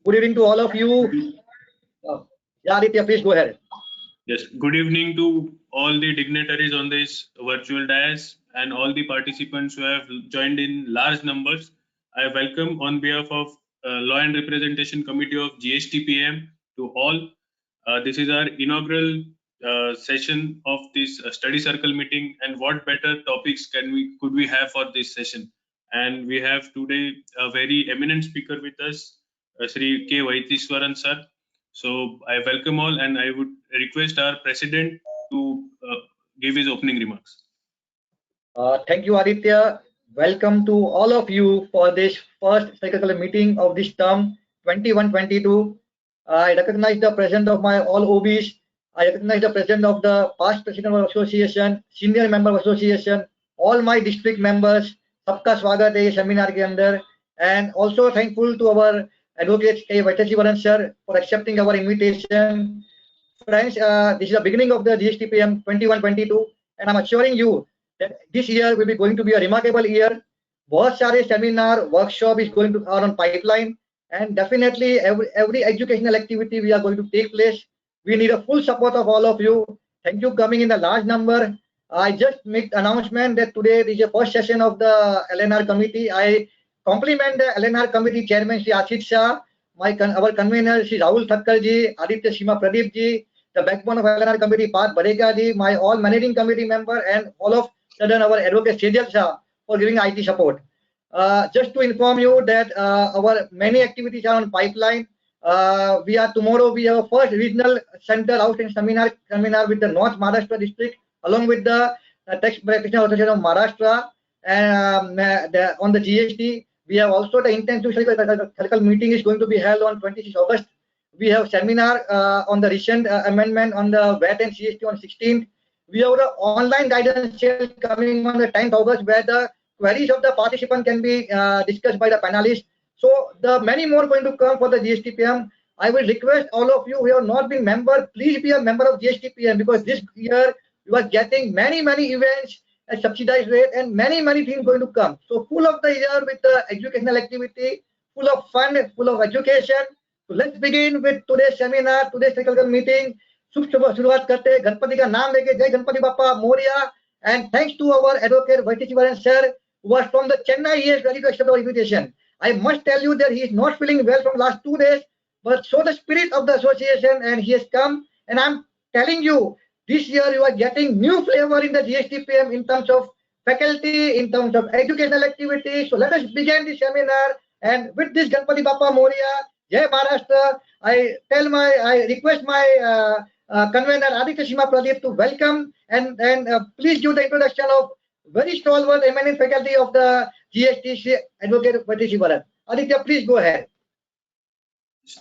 Good evening to all of you. Yeah, Aditya, please go ahead. Yes, good evening to all the dignitaries on this virtual dais and all the participants who have joined in large numbers. I welcome on behalf of Law and Representation Committee of GSTPM to all. This is our inaugural session of this study circle meeting, and what better topics could we have for this session? And we have today a very eminent speaker with us, Sri K. Vaitiswaran sir. So I welcome all, and I would request our president to give his opening remarks. Thank you, Aditya. Welcome to all of you for this first cyclical meeting of this term 21-22. I recognize the presence of my all OBs. I recognize the presence of the past president of association, senior member of association, all my district members. सबका स्वागत है ये seminar के अंदर, and also thankful to our advocate K. Vaitiswaran sir for accepting our invitation. Friends, this is the beginning of the GSTPM 21-22, and I'm assuring you that this year will be going to be a remarkable year. बहुत सारे seminar, workshop is going to are on pipeline, and definitely every educational activity we are going to take place. We need a full support of all of you. Thank you coming in the large number. I just make announcement that today is the first session of the LNR committee. I compliment the LNR committee chairman Shri Ashish Shah, our convener Shri Rahul Thakkar ji, Aditya Sima Pradeep ji, the backbone of LNR committee Parth Badeka ji, my all managing committee member, and all of sudden our advocate Sejal Shah for giving IT support. Just to inform you that our many activities are on pipeline. Tomorrow we have a first regional center outreach seminar with the North Maharashtra district along with the Tax Practitioner Association of Maharashtra, and on the GST. We have also the intensive circle meeting is going to be held on 26 August. We have seminar on the recent amendment on the VAT and GST on 16th. We have the online guidance sale coming on the 10th August, where the queries of the participant can be discussed by the panelists. So the many more going to come for the GSTPM. I will request all of you who have not been member, please be a member of GSTPM, because this year you are getting many events at subsidized rate, and many things going to come. So full of the year with the educational activity, full of fun, full of education. So let's begin with today's seminar, today's technical meeting. शुरुआत करते हैं गणपति का नाम लेके, जय गणपति बापा Moriya. And thanks to our advocate Vaitiswaran sir, who was from the Chennai. He is ready to accept our invitation. I must tell you that he is not feeling well from last 2 days, but so the spirit of the association, and he has come. And I'm telling you, this year you are getting new flavor in the GSTPM in terms of faculty, in terms of educational activity. So let us begin the seminar. And with this Ganpati Bappa Moria, Jai Maharashtra, I request my convener Aditya Sima Pradeep to welcome and please give the introduction of very stalwart eminent faculty of the GST, Advocate Vaitiswaran. Aditya, please go ahead.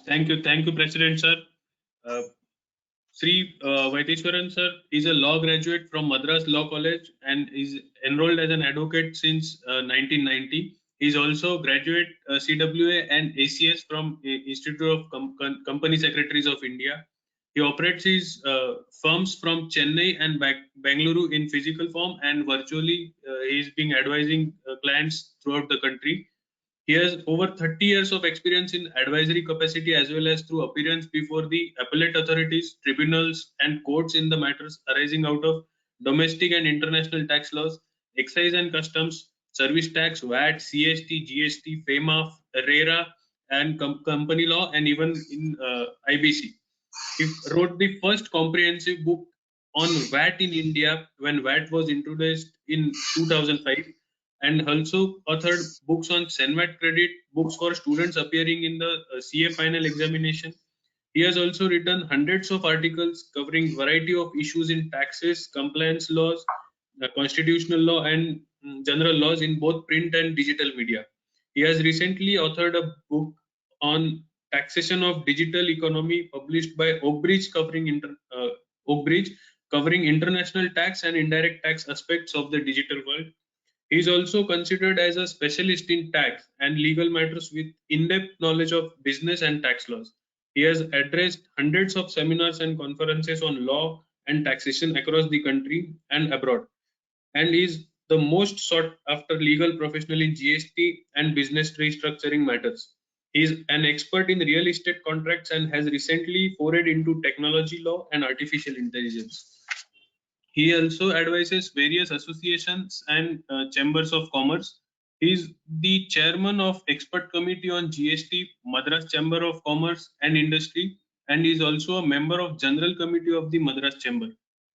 Thank you, President sir. Sri Vaitiswaran sir is a law graduate from Madras Law College and is enrolled as an advocate since 1990. He is also graduate CWA and ACS from Institute of Company Secretaries of India. He operates his firms from Chennai and Bangalore in physical form, and virtually he is being advising clients throughout the country. He has over 30 years of experience in advisory capacity as well as through appearance before the appellate authorities, tribunals, and courts in the matters arising out of domestic and international tax laws, excise and customs, service tax, VAT, CST, GST, FEMA, RERA, and company law, and even in IBC. He wrote the first comprehensive book on VAT in India when VAT was introduced in 2005, and also authored books on CENVAT credit, books for students appearing in the CA final examination. He has also written hundreds of articles covering variety of issues in taxes, compliance laws, constitutional law, and general laws in both print and digital media. He has recently authored a book on taxation of digital economy published by Oakbridge covering international tax and indirect tax aspects of the digital world. He is also considered as a specialist in tax and legal matters with in-depth knowledge of business and tax laws. He has addressed hundreds of seminars and conferences on law and taxation across the country and abroad, and is the most sought after legal professional in GST and business restructuring matters. He is an expert in real estate contracts and has recently forayed into technology law and artificial intelligence. He also advises various associations and chambers of commerce. He is the chairman of expert committee on GST, Madras Chamber of Commerce and Industry, and is also a member of general committee of the Madras Chamber.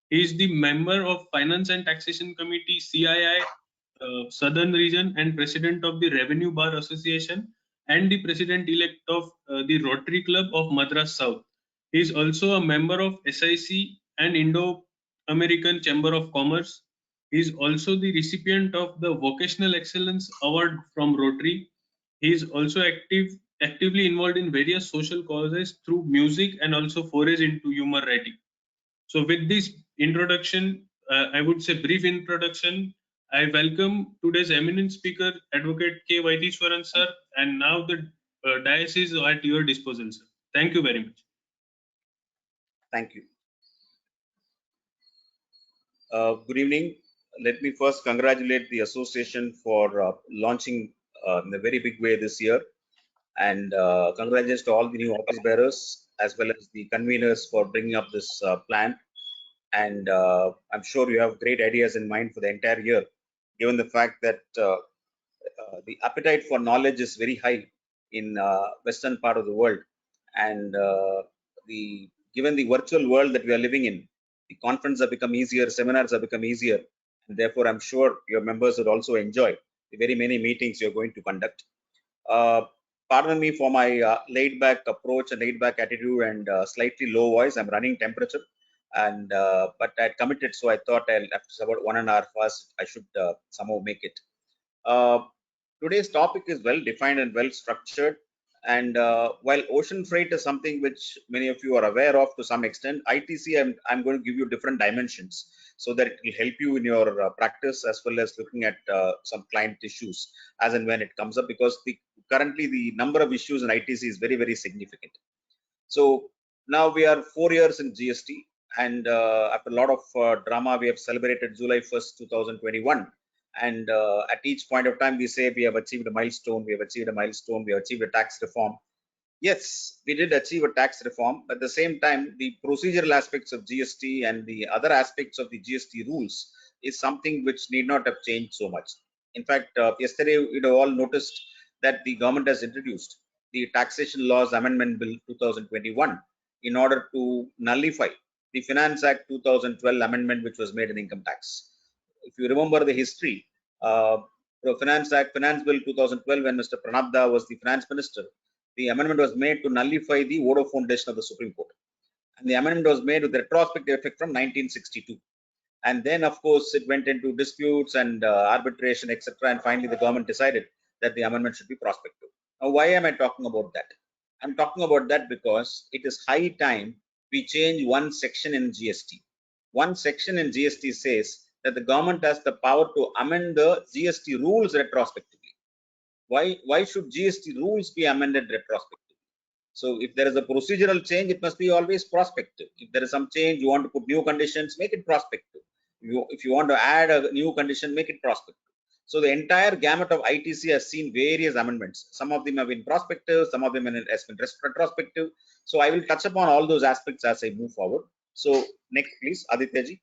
He is the member of Finance and Taxation Committee, CII, Southern Region, and president of the Revenue Bar Association, and the president-elect of the Rotary Club of Madras South. He is also a member of SIC and Indo-American Chamber of Commerce. He is also the recipient of the Vocational Excellence Award from Rotary. He is also actively involved in various social causes through music and also forays into humor writing. So with this introduction, I would say brief introduction, I welcome today's eminent speaker, Advocate K. Vaidiswaran sir, and now the dais is at your disposal, sir. Thank you very much. Thank you. Good evening. Let me first congratulate the association for launching in a very big way this year, and congratulations to all the new office bearers as well as the conveners for bringing up this plan. And I'm sure you have great ideas in mind for the entire year, given the fact that the appetite for knowledge is very high in western part of the world, and given the virtual world that we are living in, the conferences have become easier, seminars have become easier, and therefore I'm sure your members would also enjoy the very many meetings you're going to conduct. Pardon me for my laid back approach and laid back attitude and slightly low voice. I'm running temperature, and but I committed, so I thought after about 1.5 hours I should somehow make it. Today's topic is well defined and well structured, and while ocean freight is something which many of you are aware of to some extent, ITC I'm going to give you different dimensions so that it will help you in your practice as well as looking at some client issues as and when it comes up, because currently the number of issues in ITC is very, very significant. So now we are 4 years in GST, and after a lot of drama, we have celebrated July 1st, 2021. And at each point of time, we say we have achieved a milestone, we have achieved a milestone, we have achieved a tax reform. Yes, we did achieve a tax reform, but at the same time, the procedural aspects of GST and the other aspects of the GST rules is something which need not have changed so much. In fact, yesterday, you know, all noticed that the government has introduced the Taxation Laws Amendment Bill 2021 in order to nullify the Finance Act 2012 amendment, which was made in income tax. If you remember the history, the Finance Bill 2012, when Mr. Pranab Da was the finance minister, the amendment was made to nullify the Vodafone decision of the Supreme Court. And the amendment was made with retrospective effect from 1962. And then, of course, it went into disputes and arbitration, etc. And finally, the government decided that the amendment should be prospective. Now, why am I talking about that? I'm talking about that because it is high time we change one section in GST. One section in GST says that the government has the power to amend the GST rules retrospectively. Why should GST rules be amended retrospectively? So if there is a procedural change, it must be always prospective. If there is some change, you want to put new conditions, make it prospective. If you want to add a new condition, make it prospective. So the entire gamut of ITC has seen various amendments. Some of them have been prospective, some of them have been retrospective. So I will touch upon all those aspects as I move forward. So next, please, Aditya ji.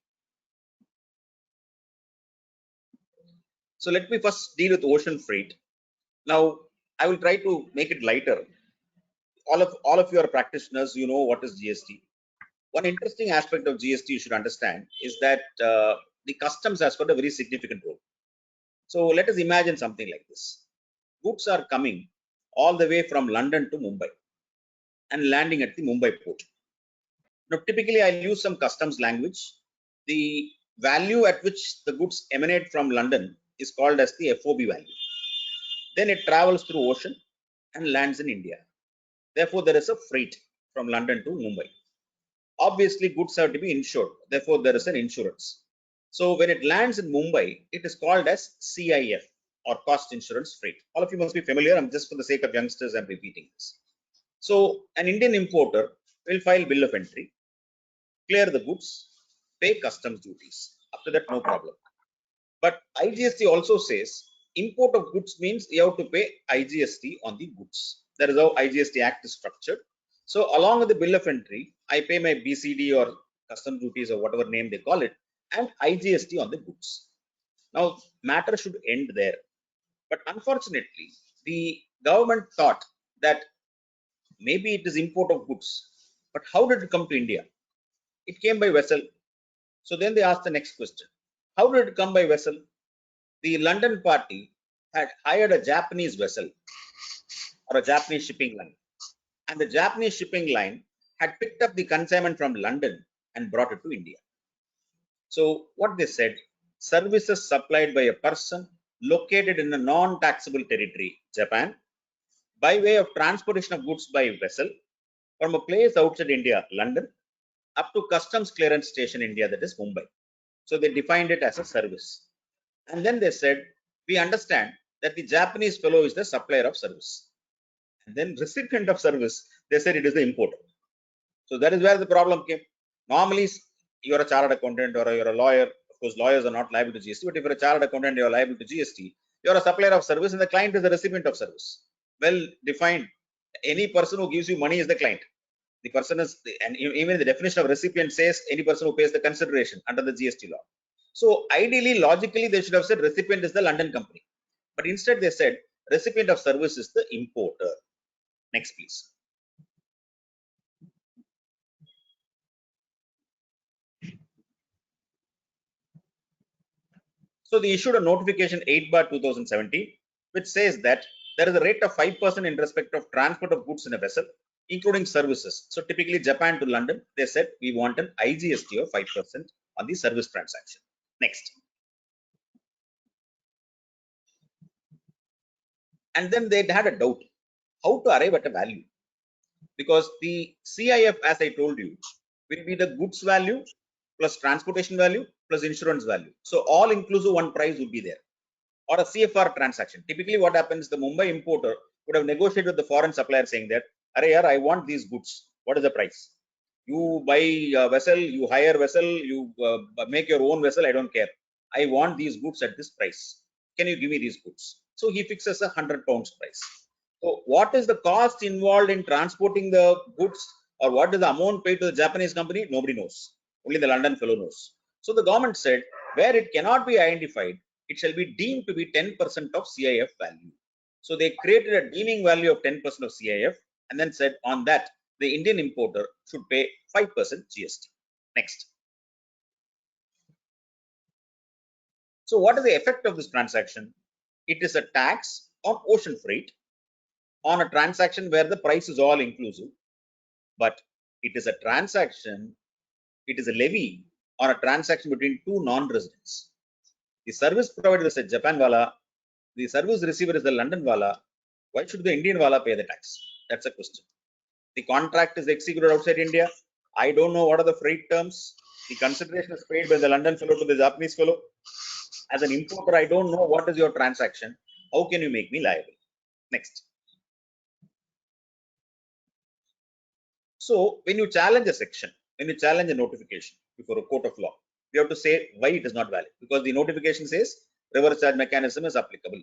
So let me first deal with ocean freight. Now, I will try to make it lighter. All of you are practitioners, you know what is GST. One interesting aspect of GST you should understand is that the customs has got a very significant role. So let us imagine something like this. Goods are coming all the way from London to Mumbai and landing at the Mumbai port. Now, typically I'll use some customs language. The value at which the goods emanate from London is called as the FOB value. Then it travels through ocean and lands in India. Therefore, there is a freight from London to Mumbai. Obviously, goods have to be insured. Therefore, there is an insurance. So when it lands in Mumbai, it is called as CIF, or cost insurance freight. All of you must be familiar. I'm just for the sake of youngsters, I'm repeating this. So an Indian importer will file bill of entry, clear the goods, pay customs duties. After that, no problem. But IGST also says import of goods means you have to pay IGST on the goods. That is how IGST Act is structured. So along with the bill of entry, I pay my BCD or custom duties or whatever name they call it, and IGST on the goods. Now, matter should end there. But unfortunately, the government thought that maybe it is import of goods. But how did it come to India? It came by vessel. So then they asked the next question. How did it come by vessel? The London party had hired a Japanese vessel or a Japanese shipping line. And the Japanese shipping line had picked up the consignment from London and brought it to India. So what they said, services supplied by a person located in a non-taxable territory, Japan, by way of transportation of goods by vessel from a place outside India, London, up to customs clearance station India, that is Mumbai. So they defined it as a service. And then they said, we understand that the Japanese fellow is the supplier of service. And then recipient of service, they said it is the importer. So that is where the problem came. Normally, you're a chartered accountant or you're a lawyer. Of course, lawyers are not liable to GST, but if you're a chartered accountant, you're liable to GST. You're a supplier of service and the client is the recipient of service. Well defined. Any person who gives you money is the client. The person is, and even the definition of recipient says any person who pays the consideration under the GST law. So ideally, logically, they should have said recipient is the London company. But instead they said recipient of service is the importer. Next, please. So they issued a notification 8/2017, which says that there is a rate of 5% in respect of transport of goods in a vessel, including services. So typically Japan to London, they said we want an IGST of 5% on the service transaction. Next. And then they had a doubt how to arrive at a value, because the CIF, as I told you, will be the goods value plus transportation value plus insurance value. So all inclusive one price would be there. Or a CFR transaction. Typically what happens, the Mumbai importer would have negotiated with the foreign supplier saying that, "Arey yaar, I want these goods. What is the price? You buy a vessel, you hire vessel, you make your own vessel, I don't care. I want these goods at this price. Can you give me these goods?" So he fixes a £100 price. So what is the cost involved in transporting the goods, or what is the amount paid to the Japanese company? Nobody knows. Only the London fellow knows. So the government said, where it cannot be identified, it shall be deemed to be 10% of CIF value. So they created a deeming value of 10% of CIF and then said on that, the Indian importer should pay 5% GST. Next. So what is the effect of this transaction? It is a tax on ocean freight on a transaction where the price is all inclusive, but it is a transaction, it is a levy on a transaction between two non-residents. The service provider is a Japan wala, the service receiver is the London wala. Why should the Indian wala pay the tax? That's a question. The contract is executed outside India. I don't know what are the freight terms. The consideration is paid by the London fellow to the Japanese fellow. As an importer, I don't know what is your transaction. How can you make me liable? Next. So when you challenge a section, when you challenge a notification before a court of law, you have to say why it is not valid, because the notification says reverse charge mechanism is applicable.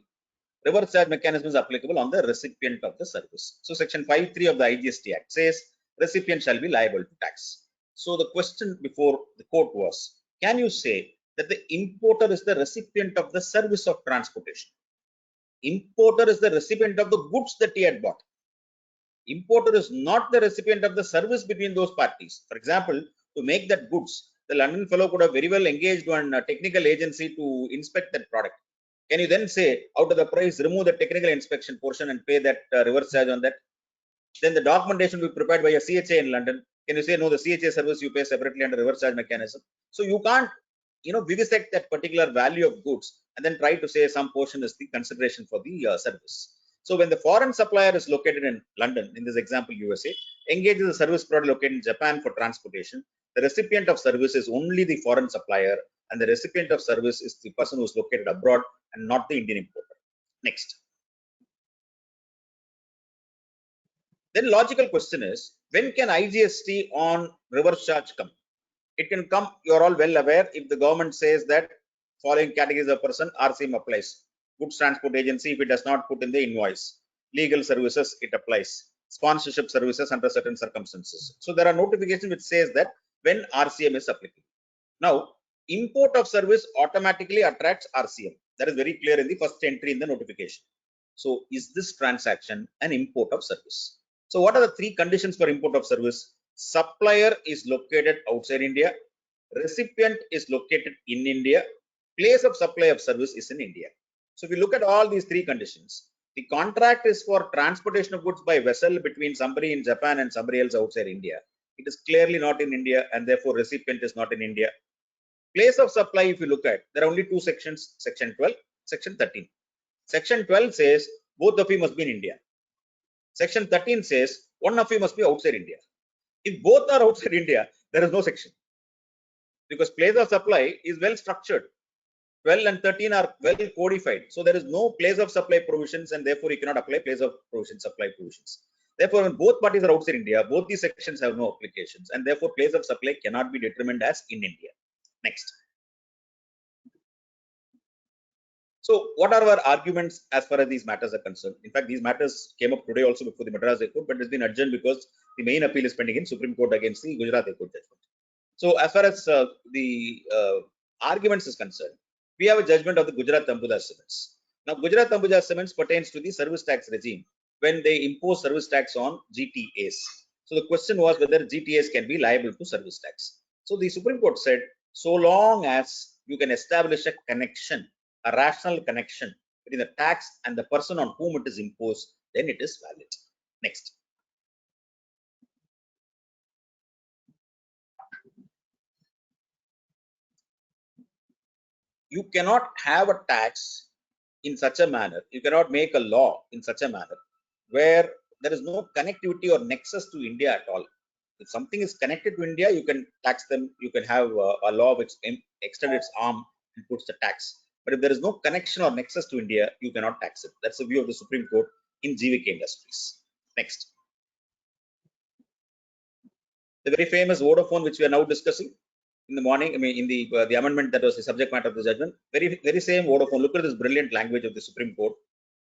Reverse charge mechanism is applicable on the recipient of the service. So section 5(3) of the IGST Act says recipient shall be liable to tax. So the question before the court was, can you say that the importer is the recipient of the service of transportation? Importer is the recipient of the goods that he had bought. Importer is not the recipient of the service between those parties. For example, to make that goods, the London fellow could have very well engaged one technical agency to inspect that product. Can you then say, out of the price, remove the technical inspection portion and pay that reverse charge on that? Then the documentation will be prepared by a CHA in London. Can you say, no, the CHA service you pay separately under reverse charge mechanism? So you can't, vivisect that particular value of goods and then try to say some portion is the consideration for the service. So when the foreign supplier is located in London, in this example USA, engages a service provider located in Japan for transportation, the recipient of service is only the foreign supplier, and the recipient of service is the person who is located abroad and not the Indian importer. Next. Then logical question is, when can IGST on reverse charge come? It can come, you're all well aware, if the government says that following categories of person, RCM applies. Goods Transport Agency, if it does not put in the invoice. legal services, it applies. Sponsorship services under certain circumstances. So there are notifications which says that when RCM is applicable. Now, import of service automatically attracts RCM. That is very clear in the first entry in the notification. So is this transaction an import of service? So what are the three conditions for import of service? Supplier is located outside India. Recipient is located in India. Place of supply of service is in India. So if we look at all these three conditions, the contract is for transportation of goods by vessel between somebody in Japan and somebody else outside India. It is clearly not in India, and therefore recipient is not in India. Place of supply, if you look at, there are only two sections, section 12, section 13. Section 12 says both of you must be in India. Section 13 says one of you must be outside India. If both are outside India, there is no section, because place of supply is well structured. 12 and 13 are well codified. So there is no place of supply provisions, and therefore you cannot apply place of provision, supply provisions. Therefore, when both parties are outside India, both these sections have no applications, and therefore place of supply cannot be determined as in India. Next. So what are our arguments as far as these matters are concerned? In fact, these matters came up today also before the Madras High Court, but it's been adjourned because the main appeal is pending in Supreme Court against the Gujarat High Court judgment. So as far as the arguments is concerned, we have a judgment of the Gujarat Ambuja Cements. Now, Gujarat Ambuja Cements pertains to the service tax regime when they impose service tax on GTAs. So the question was whether GTAs can be liable to service tax. So the Supreme Court said, so long as you can establish a connection, a rational connection between the tax and the person on whom it is imposed, then it is valid. Next. You cannot have a tax in such a manner, you cannot make a law in such a manner where there is no connectivity or nexus to India at all. If something is connected to India, you can tax them, you can have a law which extends its arm and puts the tax. But if there is no connection or nexus to India, you cannot tax it. That's the view of the Supreme Court in GVK Industries. Next. The very famous Vodafone, which we are now discussing in the morning, I mean, in the amendment that was the subject matter of the judgment, very same Vodafone. Look at this brilliant language of the Supreme Court,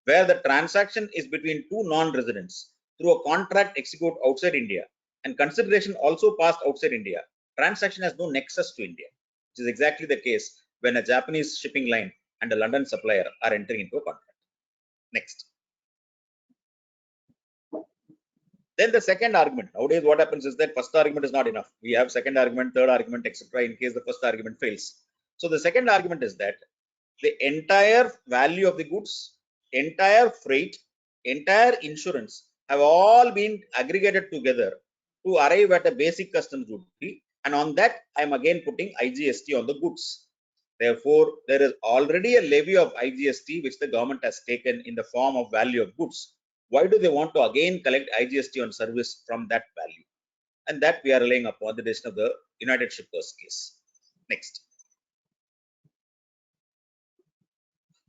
where the transaction is between two non-residents through a contract executed outside India and consideration also passed outside India. Transaction has no nexus to India, which is exactly the case when a Japanese shipping line and a London supplier are entering into a contract. Next. Then the second argument. Nowadays, what happens is that first argument is not enough. We have second argument, third argument, etc. in case the first argument fails. So the second argument is that the entire value of the goods, entire freight, entire insurance have all been aggregated together to arrive at a basic customs duty, and on that I am again putting IGST on the goods. Therefore, there is already a levy of IGST which the government has taken in the form of value of goods. Why do they want to again collect IGST on service from that value? And that we are relying upon the decision of the United Shippers case. Next.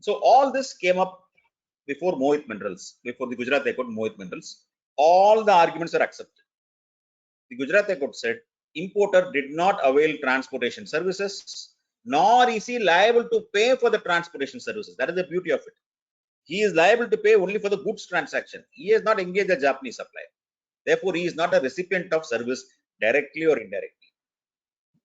So all this came up before Mohit Minerals, before the Gujarat High Court Mohit Minerals. All the arguments are accepted. The Gujarat High Court said importer did not avail transportation services, nor is he liable to pay for the transportation services. That is the beauty of it. He is liable to pay only for the goods transaction. He has not engaged a Japanese supplier. Therefore, he is not a recipient of service directly or indirectly.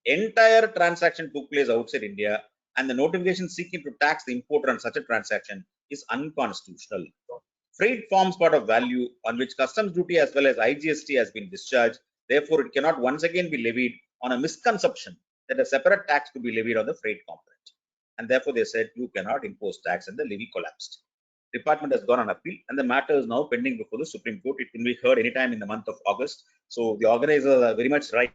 Entire transaction took place outside India, and the notification seeking to tax the importer on such a transaction is unconstitutional. Freight forms part of value on which customs duty as well as IGST has been discharged. Therefore, it cannot once again be levied on a misconception that a separate tax could be levied on the freight component. And therefore, they said you cannot impose tax, and the levy collapsed. Department has gone on appeal, and the matter is now pending before the Supreme Court. It can be heard anytime in the month of August. So the organizers are very much right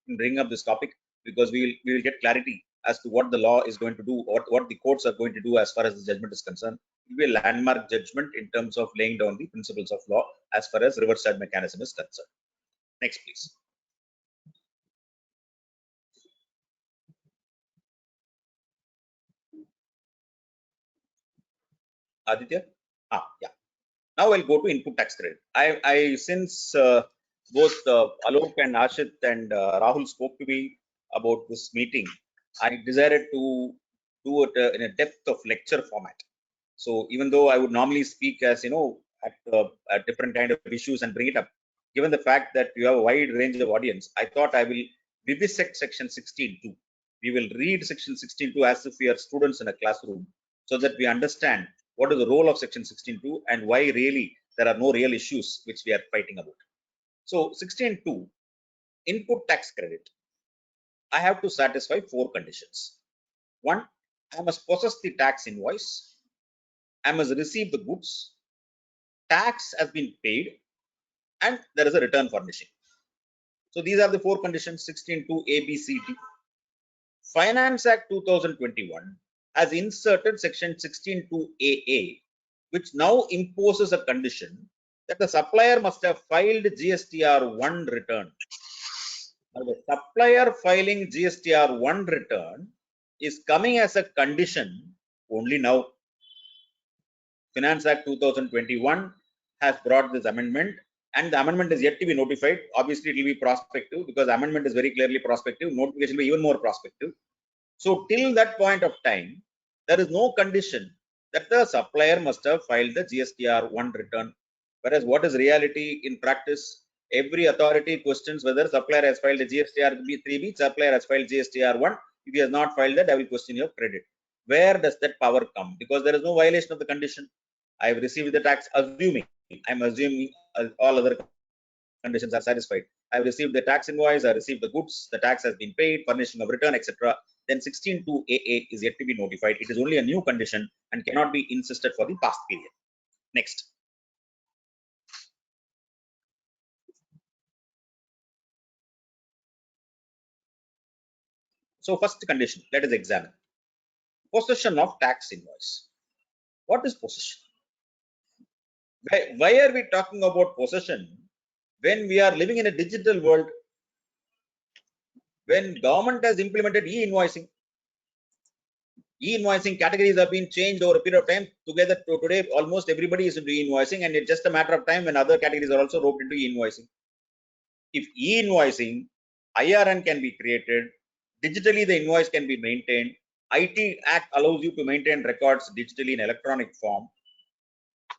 in bringing up this topic, because we will get clarity as to what the law is going to do, or what the courts are going to do as far as the judgment is concerned. It will be a landmark judgment in terms of laying down the principles of law as far as reverse charge mechanism is concerned. Next, please. Aditya? Yeah. Now I'll go to input tax credit. Since both Alok and Ashit and Rahul spoke to me about this meeting, I decided to do it in a depth of lecture format. So even though I would normally speak as at different kind of issues and bring it up. Given the fact that you have a wide range of audience, I thought I will vivisect section 16.2. We will read section 16.2 as if we are students in a classroom, so that we understand what is the role of section 16.2 and why really there are no real issues which we are fighting about. So 16.2, input tax credit. I have to satisfy 4 conditions. 1, I must possess the tax invoice. I must receive the goods. Tax has been paid, and there is a return furnishing. So these are the 4 conditions, 16.2 A, B, C, D. Finance Act 2021 has inserted section 16.2 AA, which now imposes a condition that the supplier must have filed GSTR1 return. Now, the supplier filing GSTR1 return is coming as a condition only now. Finance Act 2021 has brought this amendment, and the amendment is yet to be notified. Obviously, it will be prospective because amendment is very clearly prospective. Notification will be even more prospective. So till that point of time, there is no condition that the supplier must have filed the GSTR1 return. Whereas what is reality in practice? Every authority questions whether supplier has filed a GSTR3B, supplier has filed GSTR1. If he has not filed that, I will question your credit. Where does that power come? Because there is no violation of the condition. I have received the tax, assuming, I'm assuming all other conditions are satisfied. I have received the tax invoice, I received the goods, the tax has been paid, furnishing of return, etc. Then 16.2 AA is yet to be notified. It is only a new condition and cannot be insisted for the past period. Next. So first condition, let us examine. Possession of tax invoice. What is possession? Why are we talking about possession when we are living in a digital world, when government has implemented e-invoicing? E-invoicing categories have been changed over a period of time. Together today, almost everybody is into e-invoicing, and it's just a matter of time when other categories are also roped into e-invoicing. If e-invoicing, IRN can be created, digitally the invoice can be maintained, IT Act allows you to maintain records digitally in electronic form,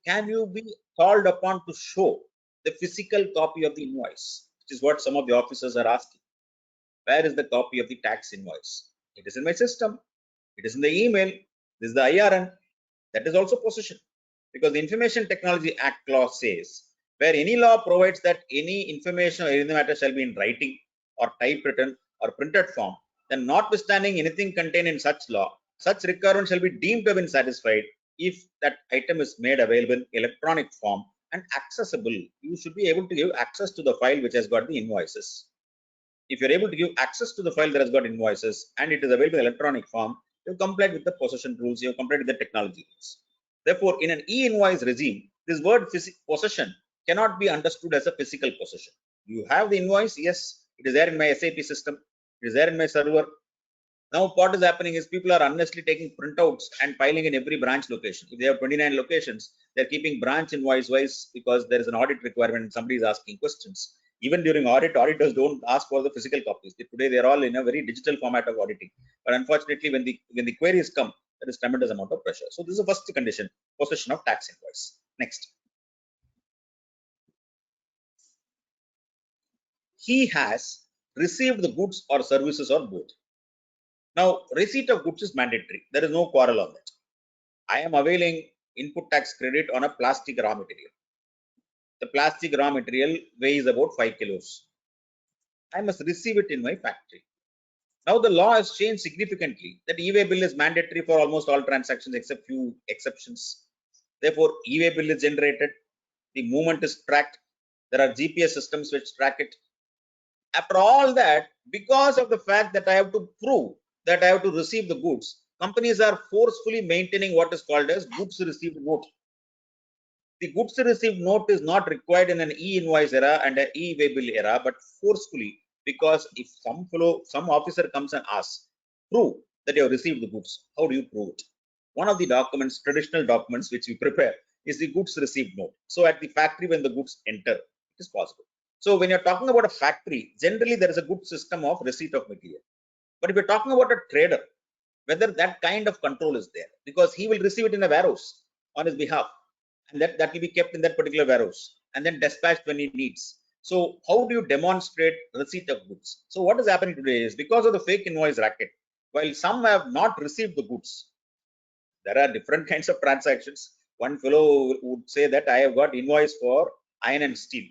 can you be called upon to show the physical copy of the invoice, which is what some of the officers are asking. Where is the copy of the tax invoice? It is in my system. It is in the email. This is the IRN. That is also possession, because the Information Technology Act clause says where any law provides that any information or any matter shall be in writing or typewritten or printed form, then notwithstanding anything contained in such law, such requirement shall be deemed to have been satisfied if that item is made available in electronic form and accessible. You should be able to give access to the file which has got the invoices. If you're able to give access to the file that has got invoices and it is available in electronic form, you've complied with the possession rules, you've complied with the technology rules. Therefore, in an e-invoice regime, this word possession cannot be understood as a physical possession. You have the invoice, yes, it is there in my SAP system, it is there in my server. Now, what is happening is people are honestly taking printouts and filing in every branch location. If they have 29 locations, they're keeping branch invoice wise because there is an audit requirement and somebody is asking questions. Even during audit, auditors don't ask for the physical copies. Today, they're all in a very digital format of auditing. But unfortunately, when the queries come, there is tremendous amount of pressure. So this is the first condition, possession of tax invoice. Next. He has received the goods or services or both. Now, receipt of goods is mandatory. There is no quarrel on that. I am availing input tax credit on a plastic raw material. The plastic raw material weighs about 5 kilos. I must receive it in my factory. Now the law has changed significantly that e-way bill is mandatory for almost all transactions except few exceptions. Therefore, e-way bill is generated, the movement is tracked, there are GPS systems which track it. After all that, because of the fact that I have to prove that I have to receive the goods, companies are forcefully maintaining what is called as goods received note. The goods received note is not required in an e-invoice era and an e-way bill era, but forcefully, because if some officer comes and asks, prove that you have received the goods, how do you prove it? One of the documents, traditional documents which we prepare, is the goods received note. So at the factory, when the goods enter, it is possible. So when you're talking about a factory, generally there is a good system of receipt of material. But if you're talking about a trader, whether that kind of control is there, because he will receive it in a warehouse on his behalf, and that will be kept in that particular warehouse and then dispatched when he needs. So how do you demonstrate receipt of goods? So what is happening today is, because of the fake invoice racket, while some have not received the goods, there are different kinds of transactions. One fellow would say that I have got invoice for iron and steel.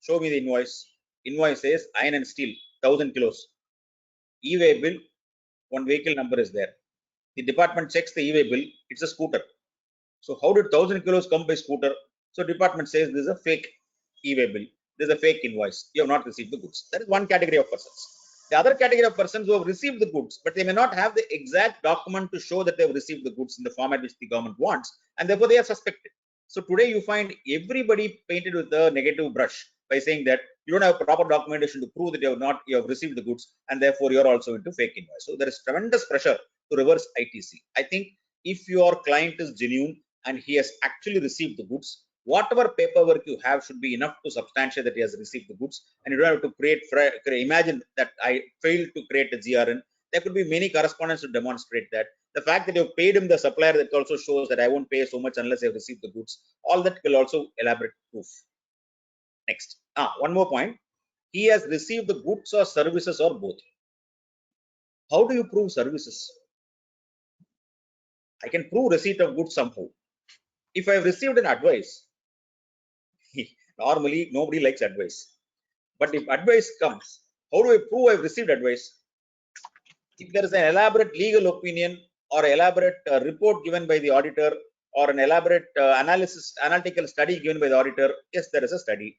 Show me the invoice. Invoice says iron and steel, 1000 kilos. E-way bill, one vehicle number is there. The department checks the e-way bill, it's a scooter. So how did 1000 kilos come by scooter? So department says this is a fake e-way bill. This is a fake invoice. You have not received the goods. That is one category of persons. The other category of persons who have received the goods, but they may not have the exact document to show that they have received the goods in the format which the government wants, and therefore they are suspected. So today you find everybody painted with a negative brush by saying that you don't have proper documentation to prove that you have received the goods, and therefore you're also into fake invoice. So there is tremendous pressure to reverse ITC. I think if your client is genuine and he has actually received the goods, whatever paperwork you have should be enough to substantiate that he has received the goods, and you don't have to imagine that I failed to create a GRN. There could be many correspondence to demonstrate that. The fact that you have paid him the supplier, that also shows that I won't pay so much unless I have received the goods. All that will also elaborate proof. Next, one more point. He has received the goods or services or both. How do you prove services? I can prove receipt of goods somehow. If I have received an advice, normally nobody likes advice. But if advice comes, how do I prove I've received advice? If there is an elaborate legal opinion or elaborate report given by the auditor, or an elaborate analytical study given by the auditor, yes, there is a study.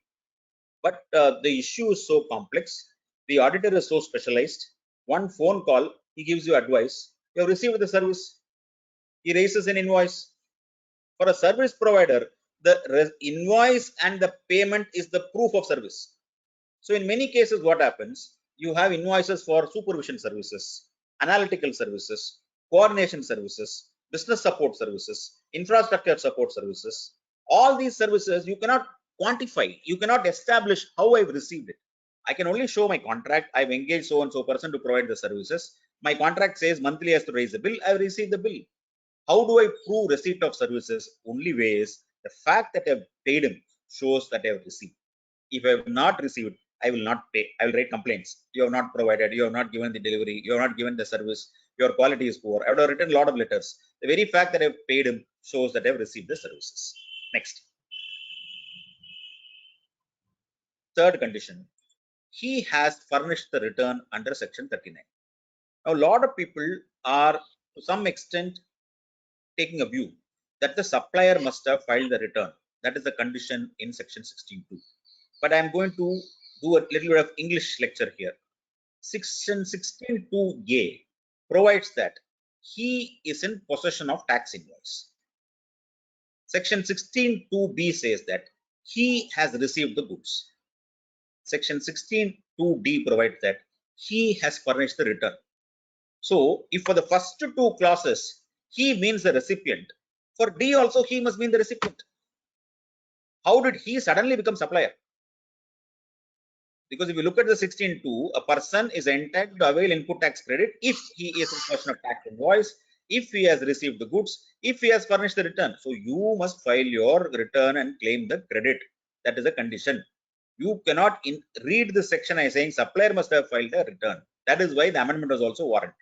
But the issue is so complex. The auditor is so specialized. One phone call, he gives you advice. You have received the service. He raises an invoice. For a service provider, the invoice and the payment is the proof of service. So in many cases, what happens? You have invoices for supervision services, analytical services, coordination services, business support services, infrastructure support services. All these services you cannot quantify. You cannot establish how I've received it. I can only show my contract. I've engaged so and so person to provide the services. My contract says monthly has to raise the bill. I've received the bill. How do I prove receipt of services? Only way is the fact that I've paid him shows that I have received. If I have not received, I will not pay. I will write complaints. You have not provided, you have not given the delivery, you have not given the service, your quality is poor. I would have written a lot of letters. The very fact that I have paid him shows that I have received the services. Next. Third condition, he has furnished the return under section 39. Now, a lot of people are to some extent taking a view that the supplier must have filed the return. That is the condition in section 16.2. But I'm going to do a little bit of English lecture here. Section 16.2a provides that he is in possession of tax invoice. Section 16.2b says that he has received the goods. Section 16.2d provides that he has furnished the return. So if for the first two clauses he means the recipient, for D also he must mean the recipient. How did he suddenly become supplier? Because if you look at the 16.2, a person is entitled to avail input tax credit if he is in possession of tax invoice, if he has received the goods, if he has furnished the return. So you must file your return and claim the credit. That is a condition. You cannot read this section as saying supplier must have filed a return. That is why the amendment was also warranted.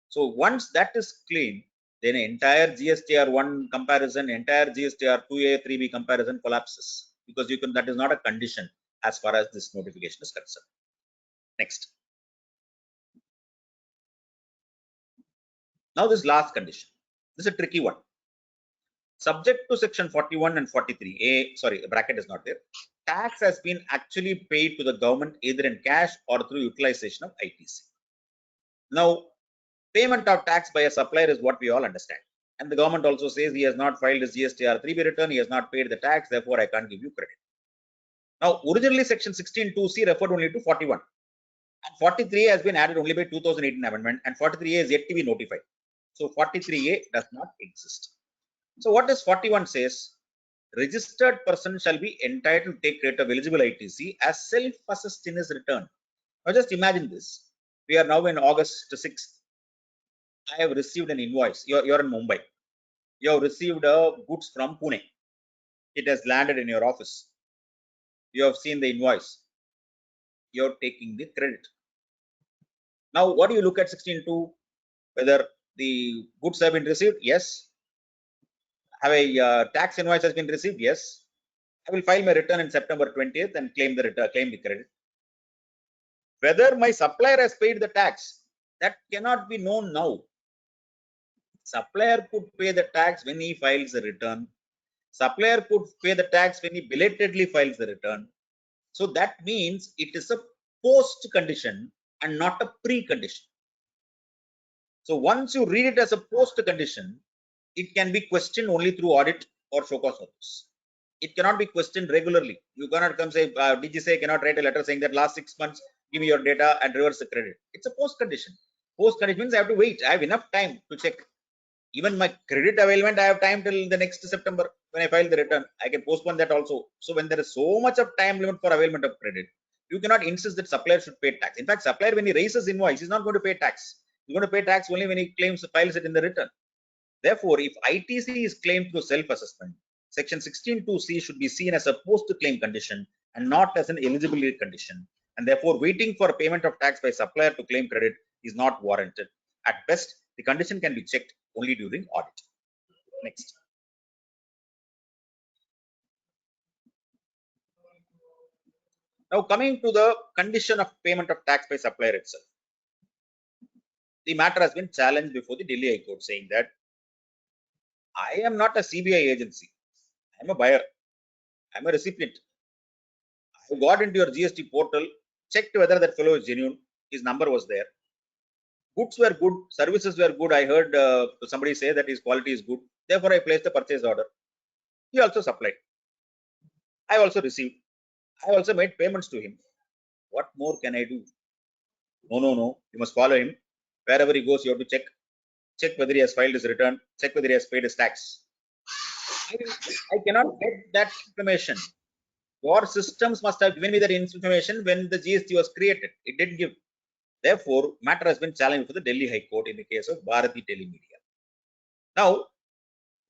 So once that is clean, then entire GSTR 1 comparison, entire GSTR 2A, 3B comparison collapses, because you can, that is not a condition as far as this notification is concerned. Next. Now this last condition, this is a tricky one. Subject to section 41 and 43A, sorry, the bracket is not there. Tax has been actually paid to the government either in cash or through utilization of ITC. Now, payment of tax by a supplier is what we all understand. And the government also says he has not filed his GSTR 3B return, he has not paid the tax, therefore I can't give you credit. Now, originally section 16.2c referred only to 41. And 43A has been added only by 2018 amendment, and 43A is yet to be notified. So 43A does not exist. So what does 41 says? Registered person shall be entitled to take credit of eligible ITC as self-assessed in his return. Now just imagine this. We are now in August 6th. I have received an invoice. You're in Mumbai. You have received goods from Pune. It has landed in your office. You have seen the invoice. You are taking the credit. Now, what do you look at 16.2? Whether the goods have been received? Yes. Have a tax invoice has been received? Yes. I will file my return in September 20th and claim the return, claim the credit. Whether my supplier has paid the tax, that cannot be known now. Supplier could pay the tax when he files the return. Supplier could pay the tax when he belatedly files the return. So that means it is a post condition and not a pre-condition. So once you read it as a post condition, it can be questioned only through audit or show cause notice. It cannot be questioned regularly. You cannot come say, DGCA cannot write a letter saying that last 6 months, give me your data and reverse the credit. It's a post condition. Post condition means I have to wait. I have enough time to check. Even my credit availment, I have time till the next September when I file the return. I can postpone that also. So when there is so much of time limit for availment of credit, you cannot insist that supplier should pay tax. In fact, supplier, when he raises invoice, he's not going to pay tax. He's going to pay tax only when he claims, files it in the return. Therefore, if ITC is claimed through self-assessment, section 16(2)(c) should be seen as a post-claim condition and not as an eligibility condition. And therefore, waiting for payment of tax by supplier to claim credit is not warranted. At best, the condition can be checked only during audit. Next. Now, coming to the condition of payment of tax by supplier itself. The matter has been challenged before the Delhi High Court, saying that I am not a CBI agency. I am a buyer. I am a recipient. I got into your GST portal, checked whether that fellow is genuine. His number was there. Goods were good, services were good. I heard somebody say that his quality is good. Therefore, I placed a purchase order. He also supplied. I also received. I also made payments to him. What more can I do? No. You must follow him. Wherever he goes, you have to check. Check whether he has filed his return. Check whether he has paid his tax. I cannot get that information. Your systems must have given me that information when the GST was created. It didn't give. Therefore, matter has been challenged for the Delhi High Court in the case of Bharati Telemedia. Now,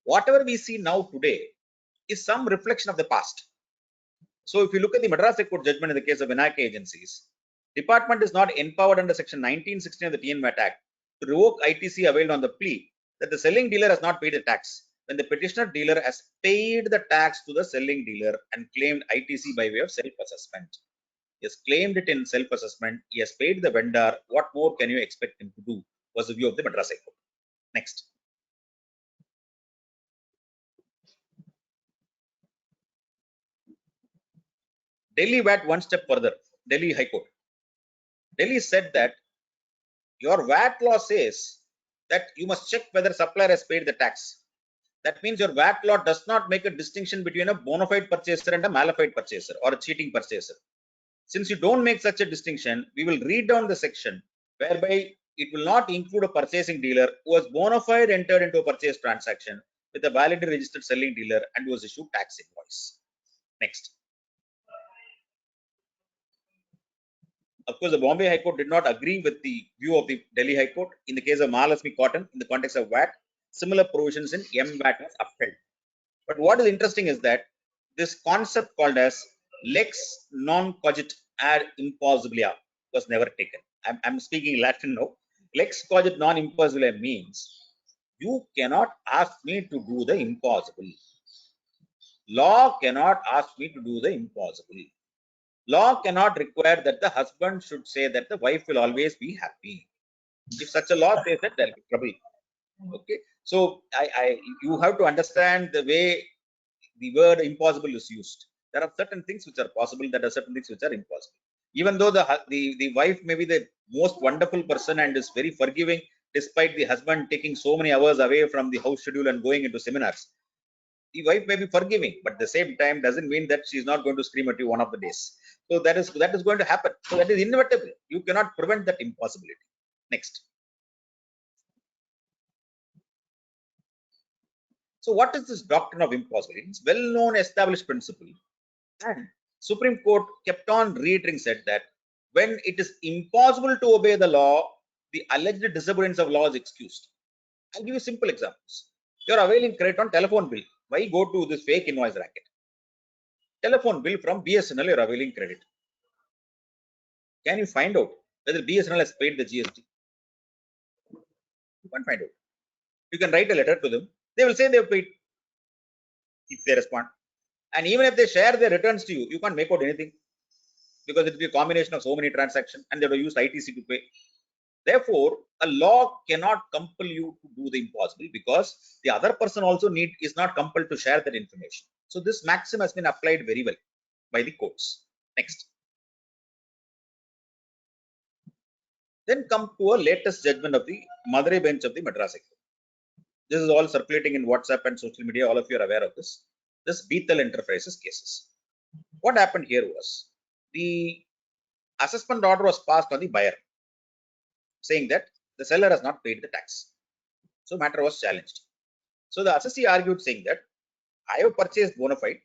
whatever we see now today is some reflection of the past. So, if you look at the Madras High Court judgment in the case of Vinayaka agencies, department is not empowered under section 1916 of the TNVAT Act to revoke ITC availed on the plea that the selling dealer has not paid the tax when the petitioner dealer has paid the tax to the selling dealer and claimed ITC by way of self-assessment. He has claimed it in self-assessment. He has paid the vendor. What more can you expect him to do? Was the view of the Madras High Court. Next. Delhi went one step further. Delhi High Court. Delhi said that your VAT law says that you must check whether supplier has paid the tax. That means your VAT law does not make a distinction between a bona fide purchaser and a malafide purchaser or a cheating purchaser. Since you don't make such a distinction, we will read down the section whereby it will not include a purchasing dealer who has bona fide entered into a purchase transaction with a validly registered selling dealer and was issued tax invoice. Next. Of course, the Bombay High Court did not agree with the view of the Delhi High Court. In the case of Mahalakshmi Cotton, in the context of VAT, similar provisions in MVAT are upheld. But what is interesting is that this concept called as lex non cogit ad impossibilia was never taken. I'm speaking Latin now. Lex cogit non impossibilia means you cannot ask me to do the impossible. Law cannot ask me to do the impossible. Law cannot require that the husband should say that the wife will always be happy. If such a law says that, there will be trouble. Okay, so you have to understand the way the word impossible is used. There are certain things which are possible, there are certain things which are impossible. Even though the wife may be the most wonderful person and is very forgiving, despite the husband taking so many hours away from the house schedule and going into seminars, the wife may be forgiving, but at the same time doesn't mean that she is not going to scream at you one of the days. So that is going to happen. So that is inevitable. You cannot prevent that impossibility. Next. So what is this doctrine of impossibility? It's well-known established principle. And Supreme Court kept on reiterating, said that when it is impossible to obey the law, the alleged disobedience of law is excused. I'll give you simple examples. You're availing credit on telephone bill. Why go to this fake invoice racket? Telephone bill from BSNL, you're availing credit. Can you find out whether BSNL has paid the GST? You can't find out. You can write a letter to them. They will say they've paid if they respond. And even if they share their returns to you, you can't make out anything because it will be a combination of so many transactions and they will use ITC to pay. Therefore, a law cannot compel you to do the impossible because the other person also is not compelled to share that information. So this maxim has been applied very well by the courts. Next. Then come to a latest judgment of the Madurai bench of the Madras High Court. This is all circulating in WhatsApp and social media. All of you are aware of this. This Bethel Enterprises cases. What happened here was the assessment order was passed on the buyer, saying that the seller has not paid the tax. So matter was challenged. So the assessee argued, saying that I have purchased bona fide,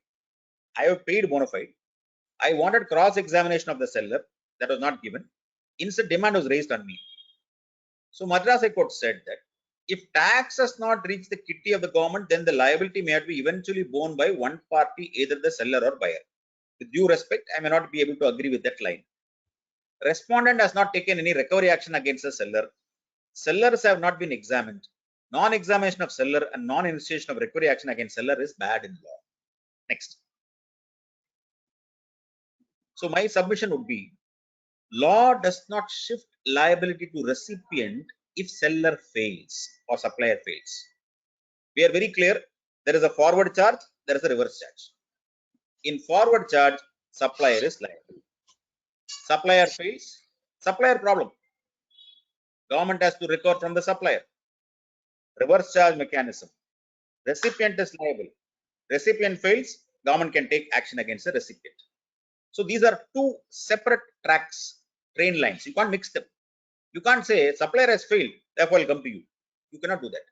I have paid bona fide, I wanted cross-examination of the seller, that was not given. Instead, demand was raised on me. So Madras High Court said that if tax has not reached the kitty of the government, then the liability may have to be eventually borne by one party, either the seller or buyer. With due respect, I may not be able to agree with that line. Respondent has not taken any recovery action against the seller. Sellers have not been examined. Non-examination of seller and non-initiation of recovery action against seller is bad in law. Next. So my submission would be, law does not shift liability to recipient if seller fails or supplier fails. We are very clear. There is a forward charge, there is a reverse charge. In forward charge, supplier is liable. Supplier fails, supplier problem. Government has to recover from the supplier. Reverse charge mechanism. Recipient is liable. Recipient fails, government can take action against the recipient. So these are two separate tracks, train lines. You can't mix them. You can't say supplier has failed, therefore I'll come to you. You cannot do that.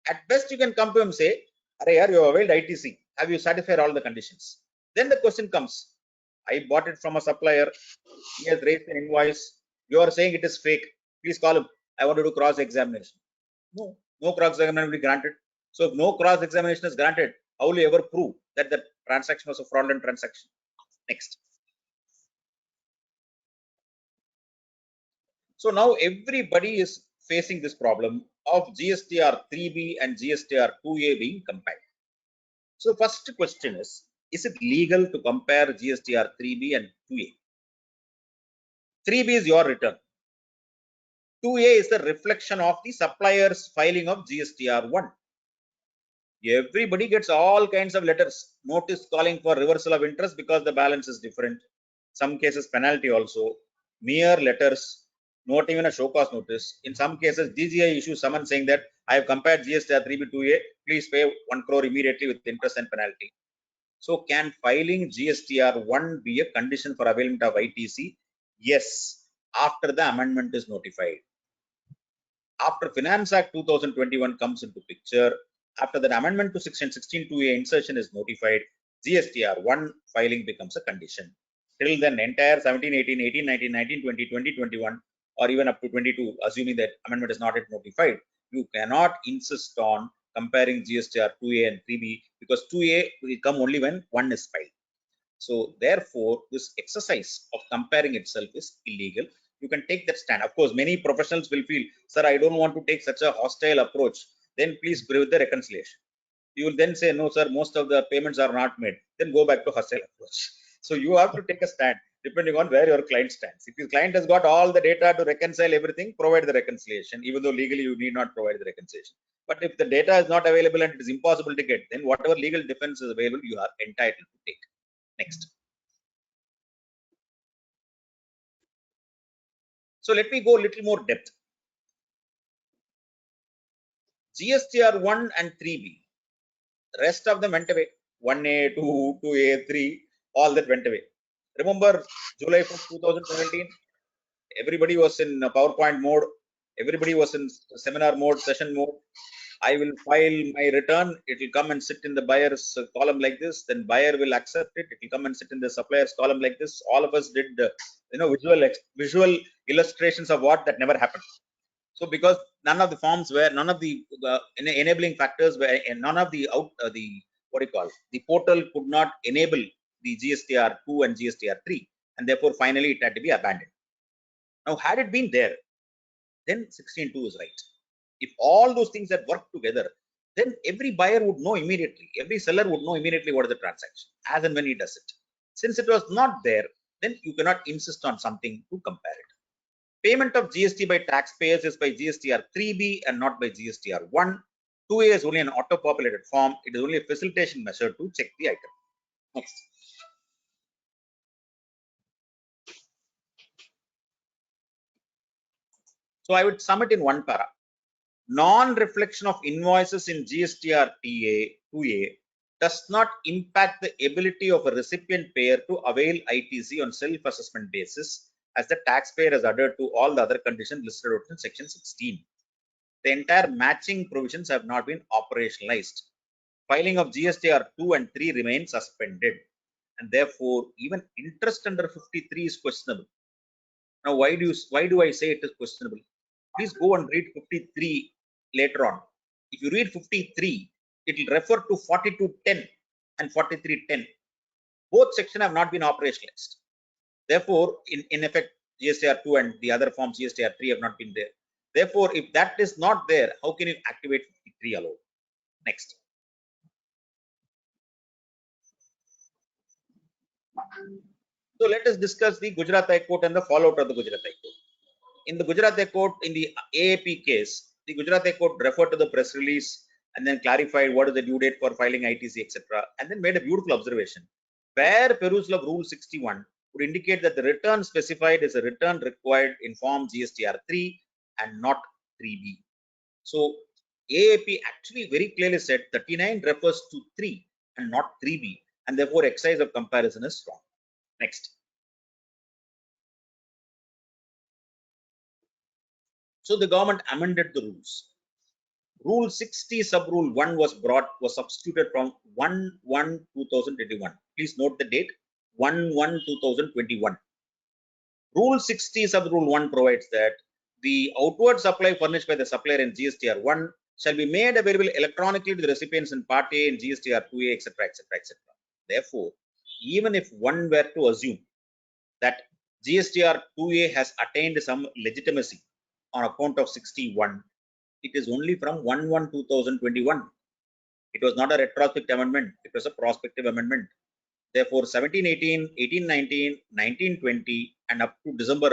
At best, you can come to him and say, Arey, you have availed ITC. Have you satisfied all the conditions? Then the question comes, I bought it from a supplier. He has raised an invoice. You are saying it is fake. Please call him. I want to do cross-examination. No cross-examination will be granted. So if no cross-examination is granted, how will you ever prove that the transaction was a fraudulent transaction? Next. So now everybody is facing this problem of GSTR 3B and GSTR 2A being compared. So first question is it legal to compare GSTR 3B and 2A? 3B is your return. 2A is the reflection of the supplier's filing of GSTR 1. Everybody gets all kinds of letters, notice calling for reversal of interest because the balance is different. Some cases penalty also, mere letters, not even a show cause notice. In some cases, DGI issues someone saying that I have compared GSTR 3B 2A, please pay 1 crore immediately with interest and penalty. So can filing GSTR 1 be a condition for availment of ITC? Yes, after the amendment is notified. After Finance Act 2021 comes into picture, after the amendment to Section 16(2)A insertion is notified, GSTR 1 filing becomes a condition. Till then, entire 17, 18, 18, 19, 19, 20, 20, 21, or even up to 22, assuming that amendment is not yet notified, you cannot insist on comparing GSTR 2A and 3B because 2A will come only when 1 is filed. So therefore, this exercise of comparing itself is illegal. You can take that stand. Of course, many professionals will feel, sir, I don't want to take such a hostile approach. Then please brave the reconciliation. You will then say, no, sir, most of the payments are not made. Then go back to hostile approach. So you have to take a stand depending on where your client stands. If your client has got all the data to reconcile everything, provide the reconciliation, even though legally you need not provide the reconciliation. But if the data is not available and it is impossible to get, then whatever legal defense is available, you are entitled to take. Next. So let me go a little more depth. GSTR 1 and 3B, rest of them went away. 1A, 2, 2A, 3, all that went away. Remember July 1st, 2017, everybody was in PowerPoint mode. Everybody was in seminar mode, session mode. I will file my return. It will come and sit in the buyer's column like this. Then buyer will accept it. It will come and sit in the supplier's column like this. All of us did, visual illustrations of what that never happened. So because none of the forms were, none of the enabling factors were, and none of the the portal could not enable the GSTR2 and GSTR3, and therefore finally it had to be abandoned. Now, had it been there, then 16.2 is right. If all those things had worked together, then every buyer would know immediately, every seller would know immediately what is the transaction, as and when he does it. Since it was not there, then you cannot insist on something to compare it. Payment of GST by taxpayers is by GSTR 3B and not by GSTR 1. 2A is only an auto-populated form. It is only a facilitation measure to check the item. Next. So I would sum it in one para. Non-reflection of invoices in GSTR 2A does not impact the ability of a recipient payer to avail ITC on self-assessment basis, as the taxpayer has adhered to all the other conditions listed out in section 16. The entire matching provisions have not been operationalized. Filing of GSTR 2 and 3 remains suspended, and therefore even interest under 53 is questionable. Now, why do I say it is questionable? Please go and read 53 later on. If you read 53, it will refer to 4210 and 4310. Both sections have not been operationalized. Therefore, in effect, GSTR 2 and the other forms GSTR 3 have not been there. Therefore, if that is not there, how can you activate 53 alone? Next. So let us discuss the Gujarat High Court and the fallout of the Gujarat High Court. In the Gujarat High Court, in the AAP case, the Gujarat High Court referred to the press release and then clarified what is the due date for filing ITC, etc., and then made a beautiful observation, where perusal of Rule 61 would indicate that the return specified is a return required in form GSTR 3 and not 3B. So AAP actually very clearly said 39 refers to 3 and not 3B, and therefore exercise of comparison is wrong. Next. So the government amended the rules. Rule 60 sub rule 1 was substituted from 1/1/2021. Please note the date 1/1/2021. Rule 60 sub rule 1 provides that the outward supply furnished by the supplier in GSTR 1 shall be made available electronically to the recipients in Part A in GSTR 2A, etc., etc., etc. Therefore, even if one were to assume that GSTR 2A has attained some legitimacy on account of 61, it is only from 1/1/2021. It was not a retrospective amendment, it was a prospective amendment. Therefore, 1718, 1819, 1920, and up to December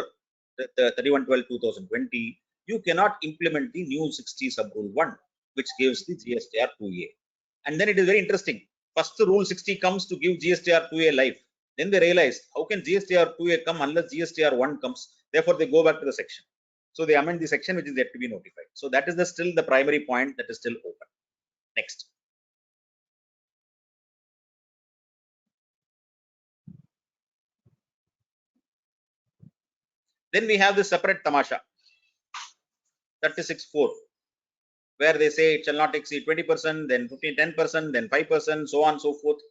31/12/2020, you cannot implement the new 60 sub rule 1, which gives the GSTR 2A. And then it is very interesting. First, the rule 60 comes to give GSTR 2A life. Then they realize, how can GSTR 2A come unless GSTR 1 comes? Therefore, they go back to the section. So they amend the section which is yet to be notified. So that is still the primary point that is still open. Next. Then we have the separate tamasha, 36(4), where they say it shall not exceed 20%, then 10%, then 5%, so on and so forth.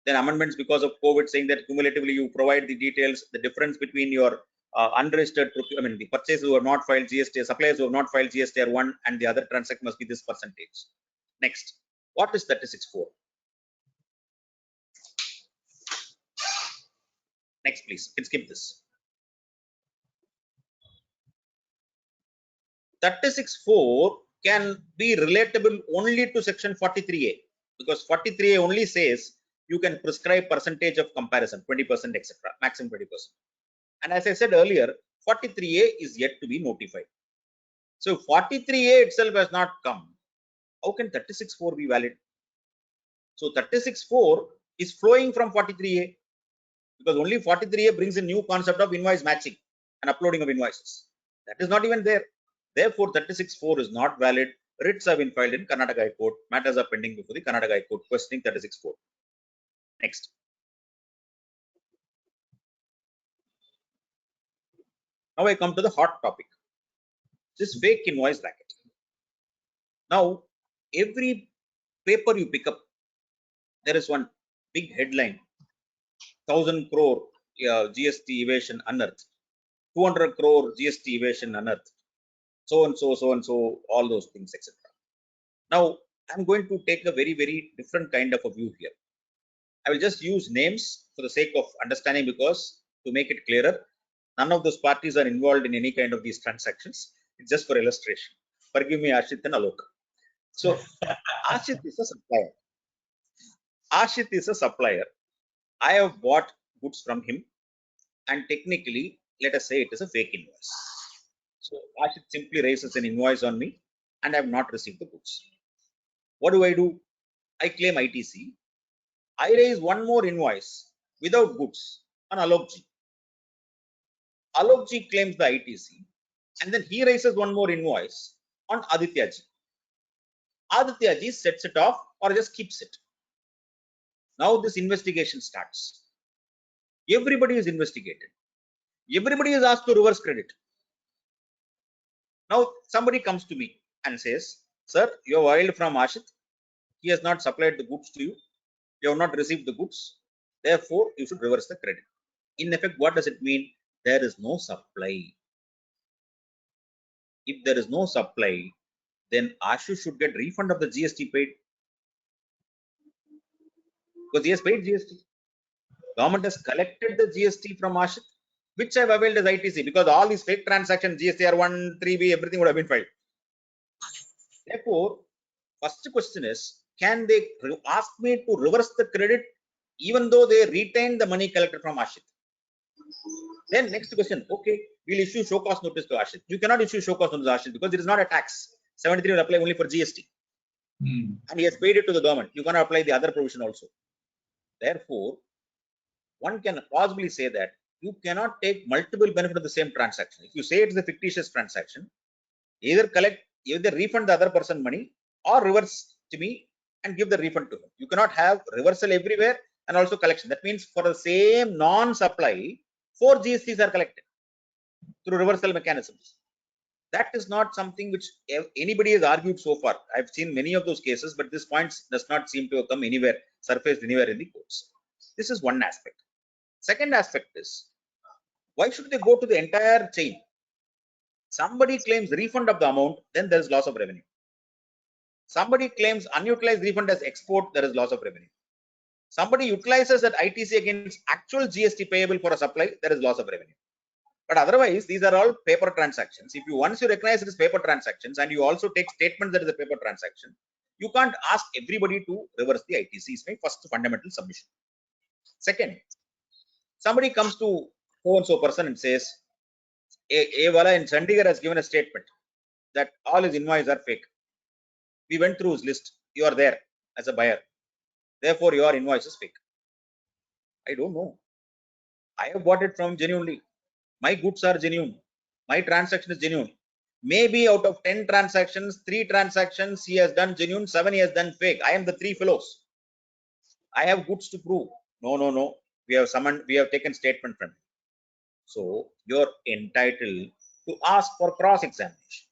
Then amendments because of COVID saying that cumulatively you provide the details, the difference between your unregistered, the purchasers who have not filed GST, suppliers who have not filed GSTR 1 and the other transaction must be this percentage. Next, what is 36(4)? Next, please, you can skip this. 36(4) can be relatable only to section 43A, because 43A only says you can prescribe percentage of comparison, 20%, etc., maximum 20%. And as I said earlier, 43A is yet to be notified. So if 43A itself has not come, how can 36(4) be valid? So 36(4) is flowing from 43A, because only 43A brings a new concept of invoice matching and uploading of invoices. That is not even there. Therefore, 36(4) is not valid. Writs have been filed in Karnataka High Court. Matters are pending before the Karnataka High Court questioning 36(4). Next. Now I come to the hot topic, this fake invoice racket. Now, every paper you pick up, there is one big headline: 1,000 crore GST evasion unearthed, 200 crore GST evasion unearthed. so and so, all those things, etc. Now, I'm going to take a very, very different kind of a view here. I will just use names for the sake of understanding, because to make it clearer, none of those parties are involved in any kind of these transactions. It's just for illustration. Forgive me, Ashit and Alok. So, Ashit is a supplier. Ashit is a supplier. I have bought goods from him, and technically, let us say it is a fake invoice. So, Ashit simply raises an invoice on me, and I have not received the goods. What do? I claim ITC. I raise one more invoice without goods on Alokji. Alokji claims the ITC, and then he raises one more invoice on Adityaji. Adityaji sets it off or just keeps it. Now this investigation starts. Everybody is investigated. Everybody is asked to reverse credit. Now somebody comes to me and says, sir, you have filed from Ashit. He has not supplied the goods to you. You have not received the goods. Therefore, you should reverse the credit. In effect, what does it mean? There is no supply. If there is no supply, then Ashu should get refund of the GST paid, because he has paid GST. Government has collected the GST from Ashit, which I have availed as ITC, because all these fake transactions, GSTR1, 3B, everything would have been filed. Therefore, first question is, can they ask me to reverse the credit even though they retained the money collected from Ashit? Then next question, okay, we'll issue show cause notice to Ashit. You cannot issue show cause notice to Ashit because it is not a tax. 73 will apply only for GST. And he has paid it to the government. You cannot apply the other provision also. Therefore, one can possibly say that you cannot take multiple benefit of the same transaction. If you say it is a fictitious transaction, either refund the other person money or reverse to me and give the refund to him. You cannot have reversal everywhere and also collection. That means for the same non-supply, 4 GSTs are collected through reversal mechanisms. That is not something which anybody has argued so far. I've seen many of those cases, but this point does not seem to have come anywhere, surfaced anywhere in the courts. This is one aspect. Second aspect is, why should they go to the entire chain? Somebody claims refund of the amount, then there is loss of revenue. Somebody claims unutilized refund as export, there is loss of revenue. Somebody utilizes that ITC against actual GST payable for a supply, there is loss of revenue. But otherwise, these are all paper transactions. If you once you recognize it as paper transactions and you also take statements that is a paper transaction, you can't ask everybody to reverse the ITC. Is my first fundamental submission. Second, somebody comes to so-and-so person and says, A wala in Chandigarh has given a statement that all his invoices are fake. We went through his list. You are there as a buyer. Therefore, your invoice is fake. I don't know. I have bought it from genuinely. My goods are genuine. My transaction is genuine. Maybe out of 10 transactions, 3 transactions he has done genuine, 7 he has done fake. I am the 3 fellows. I have goods to prove. No. We have summoned, we have taken statement from him. So you're entitled to ask for cross-examination.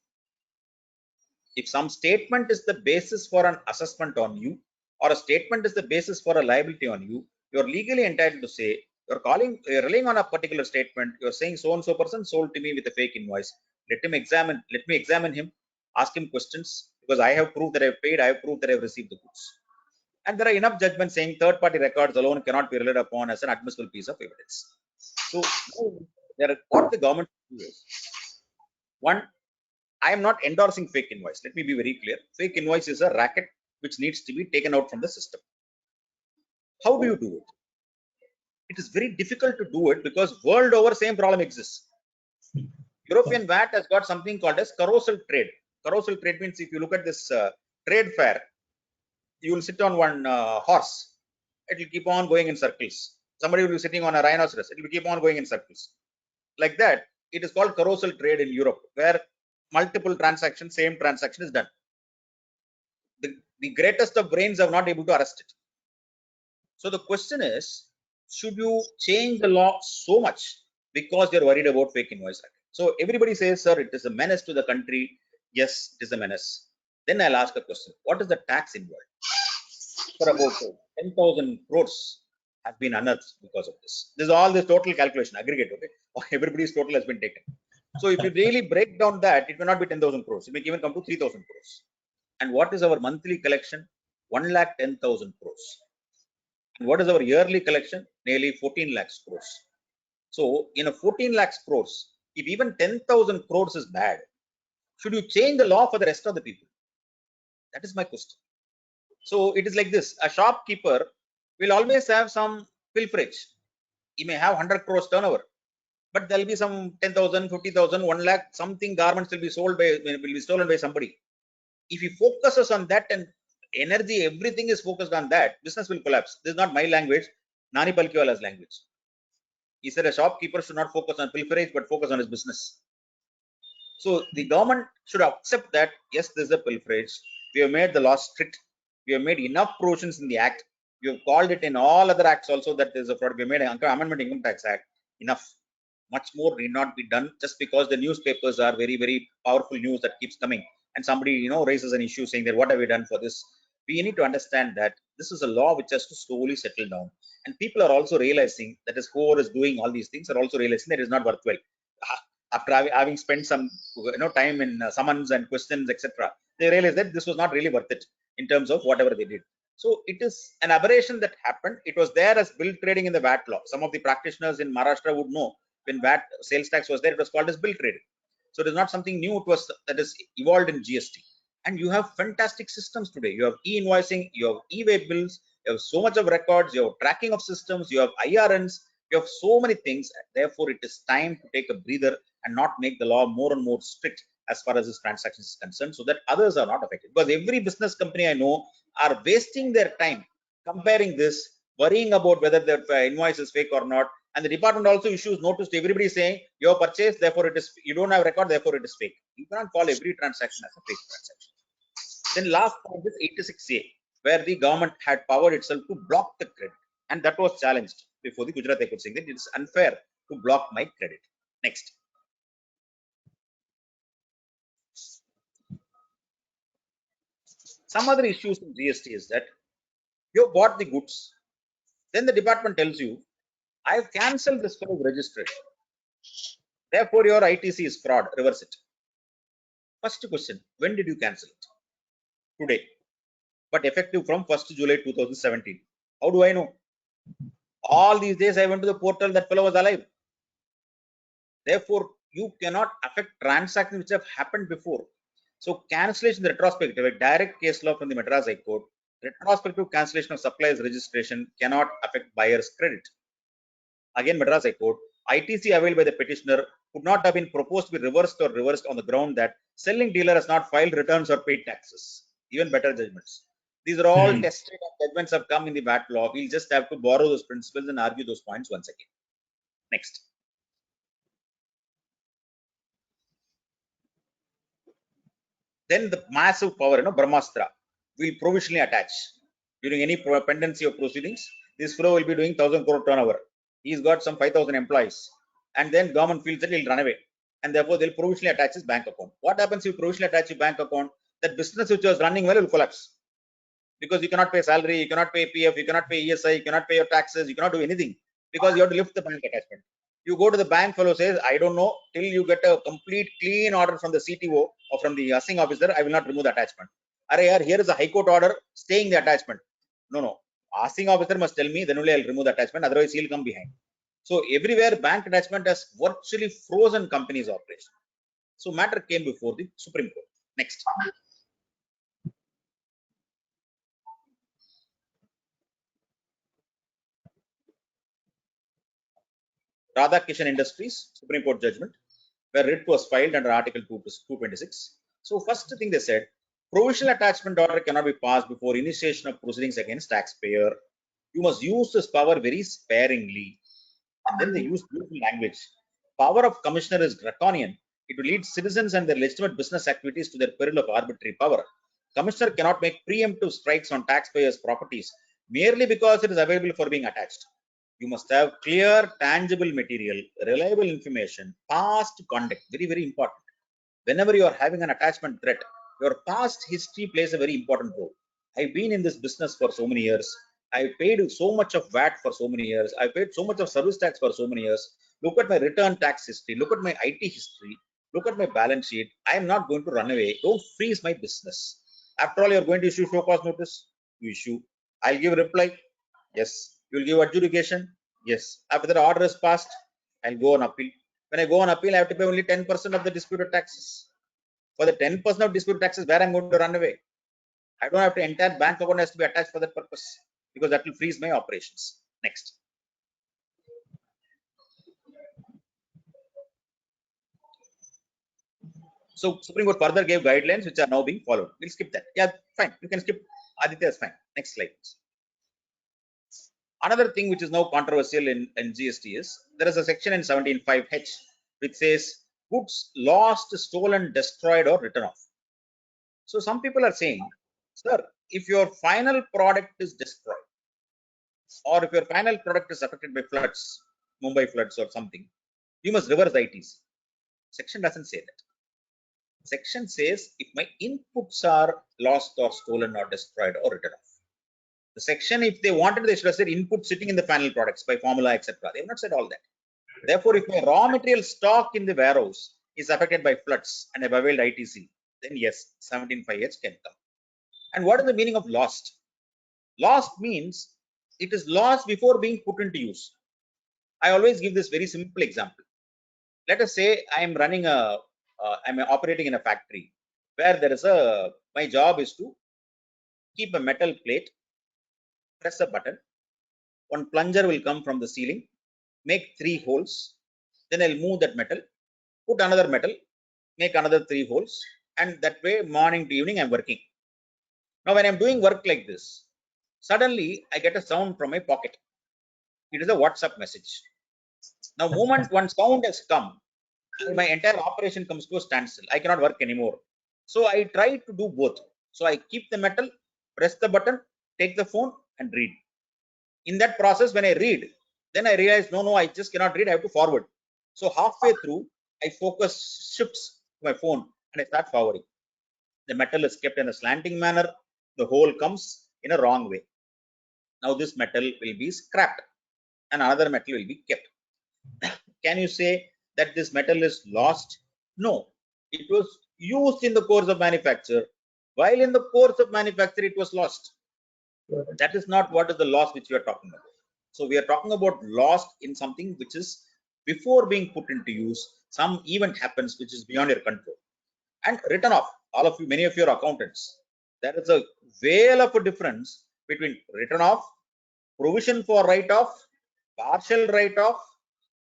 If some statement is the basis for an assessment on you, or a statement is the basis for a liability on you, you're legally entitled to say, you're relying on a particular statement, you're saying so and so person sold to me with a fake invoice. Let me examine him, ask him questions, because I have proved that I've paid, I have proved that I've received the goods. And there are enough judgments saying third-party records alone cannot be relied upon as an admissible piece of evidence. So what the government do is, one, I am not endorsing fake invoice. Let me be very clear. Fake invoice is a racket which needs to be taken out from the system. How do you do it? It is very difficult to do it because world over same problem exists. European VAT has got something called as carousel trade. Carousel trade means if you look at this trade fair, you will sit on one horse. It will keep on going in circles. Somebody will be sitting on a rhinoceros. It will keep on going in circles. Like that, it is called carousel trade in Europe, where multiple transactions, same transaction is done. The greatest of brains are not able to arrest it. So the question is, should you change the law so much because you're worried about fake invoice? So everybody says, sir, it is a menace to the country. Yes, it is a menace. Then I'll ask a question. What is the tax involved? For about 10,000 crores has been unearthed because of this. This is all this total calculation, aggregate, okay? Everybody's total has been taken. So if you really break down that, it may not be 10,000 crores. It may even come to 3,000 crores. And what is our monthly collection? 1,10,000 crores. And what is our yearly collection? Nearly 14 lakhs crores. So in a 14 lakhs crores, if even 10,000 crores is bad, should you change the law for the rest of the people? That is my question. So it is like this: a shopkeeper will always have some pilferage. He may have 100 crores turnover, but there will be some 10,000, 50,000, 1 lakh, something garments will be stolen by somebody. If he focuses on that and energy, everything is focused on that, business will collapse. This is not my language, Nani Palkiwala's language. He said a shopkeeper should not focus on pilferage, but focus on his business. So the government should accept that, yes, this is a pilferage. We have made the law strict. We have made enough provisions in the act. We have called it in all other acts also that there is a fraud. We have made an amendment income tax act. Enough. Much more need not be done just because the newspapers are very, very powerful news that keeps coming. And somebody, raises an issue saying that what have we done for this? We need to understand that this is a law which has to slowly settle down. And people are also realizing that whoever is doing all these things are also realizing that it is not worthwhile. After having spent some time in summons and questions, etc., they realized that this was not really worth it in terms of whatever they did. So it is an aberration that happened. It was there as bill trading in the VAT law. Some of the practitioners in Maharashtra would know when VAT sales tax was there, it was called as bill trading. So it is not something new. It was that is evolved in GST. And you have fantastic systems today. You have e-invoicing, you have e-way bills, you have so much of records, you have tracking of systems, you have IRNs, you have so many things. Therefore, it is time to take a breather and not make the law more and more strict as far as this transaction is concerned, so that others are not affected. Because every business company I know are wasting their time comparing this, worrying about whether their invoice is fake or not. And the department also issues notice to everybody saying your purchase, therefore it is, you don't have record, therefore it is fake. You cannot call every transaction as a fake transaction. Then last point is 86A, where the government had power itself to block the credit, and that was challenged before the Gujarat High Court, saying that it's unfair to block my credit. Next. Some other issues in GST is that you bought the goods, then the department tells you, I have cancelled this fellow's registration. Therefore, your ITC is fraud. Reverse it. First question, when did you cancel it? Today. But effective from 1st July 2017. How do I know? All these days I went to the portal, that fellow was alive. Therefore, you cannot affect transactions which have happened before. So cancellation retrospective, a direct case law from the Madras High Court, retrospective cancellation of supplier's registration cannot affect buyer's credit. Again, Madras High Court, ITC availed by the petitioner could not have been proposed to be reversed or reversed on the ground that selling dealer has not filed returns or paid taxes. Even better judgments. These are all tested and judgments have come in the VAT law. We'll just have to borrow those principles and argue those points once again. Next. Then the massive power, Brahmastra, will provisionally attach during any pendency of proceedings. This fellow will be doing 1,000 crore turnover. He's got some 5,000 employees, and then government feels that he'll run away, and therefore they'll provisionally attach his bank account. What happens if you provisionally attach your bank account? That business which was running well will collapse, because you cannot pay salary, you cannot pay PF, you cannot pay ESI, you cannot pay your taxes, you cannot do anything because you have to lift the bank attachment. You go to the bank, fellow says, I don't know, till you get a complete clean order from the CTO or from the assing officer, I will not remove the attachment. Here is a High Court order staying the attachment. No. Assing officer must tell me, then only I'll remove the attachment, otherwise he'll come behind. So everywhere bank attachment has virtually frozen companies' operation. So matter came before the Supreme Court. Next. Radhakishan Industries, Supreme Court judgment, where writ was filed under Article 226. So first thing they said, provisional attachment order cannot be passed before initiation of proceedings against taxpayer. You must use this power very sparingly. And then they use beautiful language. Power of commissioner is draconian. It will lead citizens and their legitimate business activities to their peril of arbitrary power. Commissioner cannot make preemptive strikes on taxpayers' properties merely because it is available for being attached. You must have clear, tangible material, reliable information, past conduct, very, very important. Whenever you are having an attachment threat, your past history plays a very important role. I've been in this business for so many years. I paid so much of VAT for so many years. I paid so much of service tax for so many years. Look at my return tax history. Look at my IT history. look at my balance sheet. I am not going to run away. Don't freeze my business. After all, you're going to issue show cause notice. You issue. I'll give a reply. Yes. You'll give adjudication. Yes. After the order is passed, I'll go on appeal. When I go on appeal, I have to pay only 10% of the disputed taxes. For the 10% of disputed taxes, where I'm going to run away? I don't have to, entire bank account has to be attached for that purpose, because that will freeze my operations. Next. So Supreme Court further gave guidelines which are now being followed. We'll skip that. Yeah, fine. You can skip. Aditya is fine. Next slide. Another thing which is now controversial in GST is there is a section in 17(5)(h) which says goods lost, stolen, destroyed, or written off. So some people are saying, sir, if your final product is destroyed, or if your final product is affected by floods, Mumbai floods or something, you must reverse the ITC. Section doesn't say that. Section says if my inputs are lost or stolen or destroyed or written off. The section, if they wanted, they should have said input sitting in the final products by formula, etc. They have not said all that. Therefore, if my raw material stock in the warehouse is affected by floods and I've availed ITC, then yes, 17(5)(h) can come. And what is the meaning of lost? Lost means it is lost before being put into use. I always give this very simple example. Let us say I am running I'm operating in a factory where there is my job is to keep a metal plate, press a button, one plunger will come from the ceiling, make 3 holes, then I'll move that metal, put another metal, make another 3 holes, and that way morning to evening I'm working. Now when I'm doing work like this, suddenly I get a sound from my pocket. It is a WhatsApp message. Now moment one sound has come, my entire operation comes to a standstill. I cannot work anymore. So I try to do both. So I keep the metal, press the button, take the phone and read. In that process, when I read, then I realize, no, I just cannot read. I have to forward. So halfway through, I focus shifts to my phone and I start forwarding. The metal is kept in a slanting manner. The hole comes in a wrong way. Now this metal will be scrapped and another metal will be kept. Can you say that this metal is lost? No, it was used in the course of manufacture. While in the course of manufacture, it was lost. That is not what is the loss which we are talking about. So we are talking about lost in something which is before being put into use. Some event happens which is beyond your control. And written off, all of you, many of your accountants, there is a veil of a difference between written off, provision for write-off, partial write-off,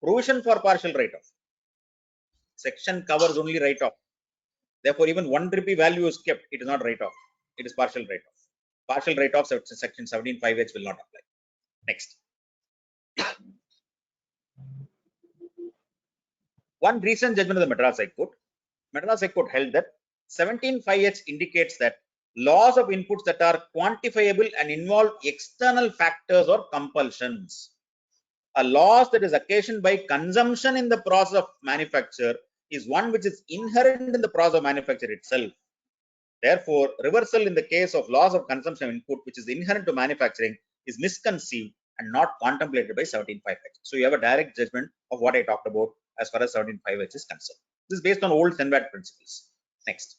provision for partial write-off. Section covers only write-off. Therefore, even 1 rupee value is kept. It is not write-off. It is partial write-off. Partial write-offs of section 17(5)(h) will not apply. Next. One recent judgment of the Madras High Court. Madras High Court held that 17(5)(h) indicates that loss of inputs that are quantifiable and involve external factors or compulsions. A loss that is occasioned by consumption in the process of manufacture is one which is inherent in the process of manufacture itself. Therefore, reversal in the case of loss of consumption of input which is inherent to manufacturing is misconceived and not contemplated by 17(5)(h). So you have a direct judgment of what I talked about as far as 17(5)(h) is concerned. This is based on old Senvat principles. Next.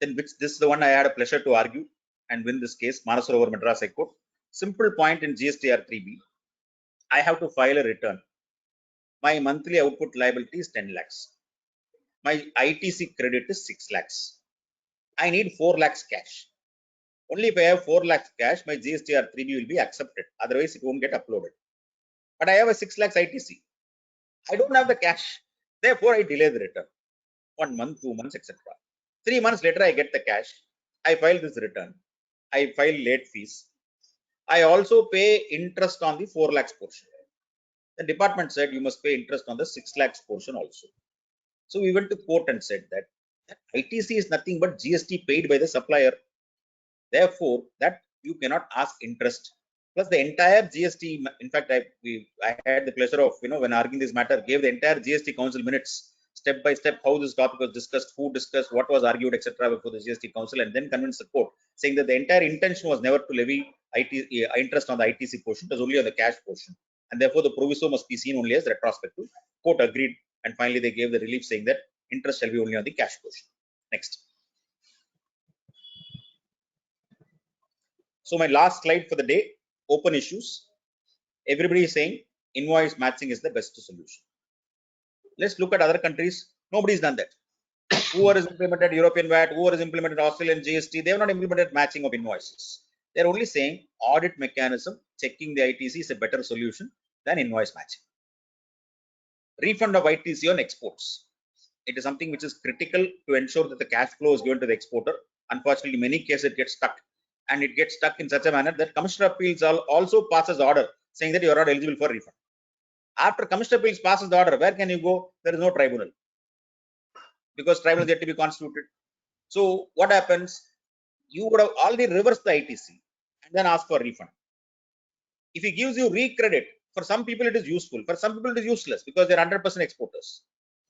Then this is the one I had a pleasure to argue and win this case, Manasarovar Madras High Court. Simple point in GSTR 3B. I have to file a return. My monthly output liability is 10 lakhs. My ITC credit is 6 lakhs. I need 4 lakhs cash. Only if I have 4 lakhs cash, my GSTR 3B will be accepted. Otherwise, it won't get uploaded. But I have a 6 lakhs ITC. I don't have the cash. Therefore, I delay the return. 1 month, 2 months, etc. 3 months later, I get the cash. I file this return. I file late fees. I also pay interest on the 4 lakhs portion. The department said you must pay interest on the 6 lakhs portion also. So we went to court and said that ITC is nothing but GST paid by the supplier. Therefore, that you cannot ask interest. Plus the entire GST, in fact, I had the pleasure of, when arguing this matter, gave the entire GST Council minutes, step by step, how this topic was discussed, who discussed, what was argued, etc. before the GST Council, and then convinced the court, saying that the entire intention was never to levy interest on the ITC portion, it was only on the cash portion. and therefore the proviso must be seen only as retrospective. Court agreed, and finally they gave the relief saying that interest shall be only on the cash portion. Next. So my last slide for the day, open issues. Everybody is saying invoice matching is the best solution. Let's look at other countries. Nobody's done that. Whoever has implemented European VAT, whoever has implemented Australian GST, they have not implemented matching of invoices. They're only saying audit mechanism, checking the ITC is a better solution than invoice matching. Refund of ITC on exports. It is something which is critical to ensure that the cash flow is given to the exporter. Unfortunately, in many cases it gets stuck, and it gets stuck in such a manner that Commissioner of Appeals also passes order saying that you are not eligible for refund. After Commissioner of Appeals passes the order, where can you go? There is no tribunal, because tribunals yet to be constituted. So what happens? You would have already reversed the ITC and then ask for refund. If he gives you recredit, for some people it is useful, for some people it is useless because they're 100% exporters.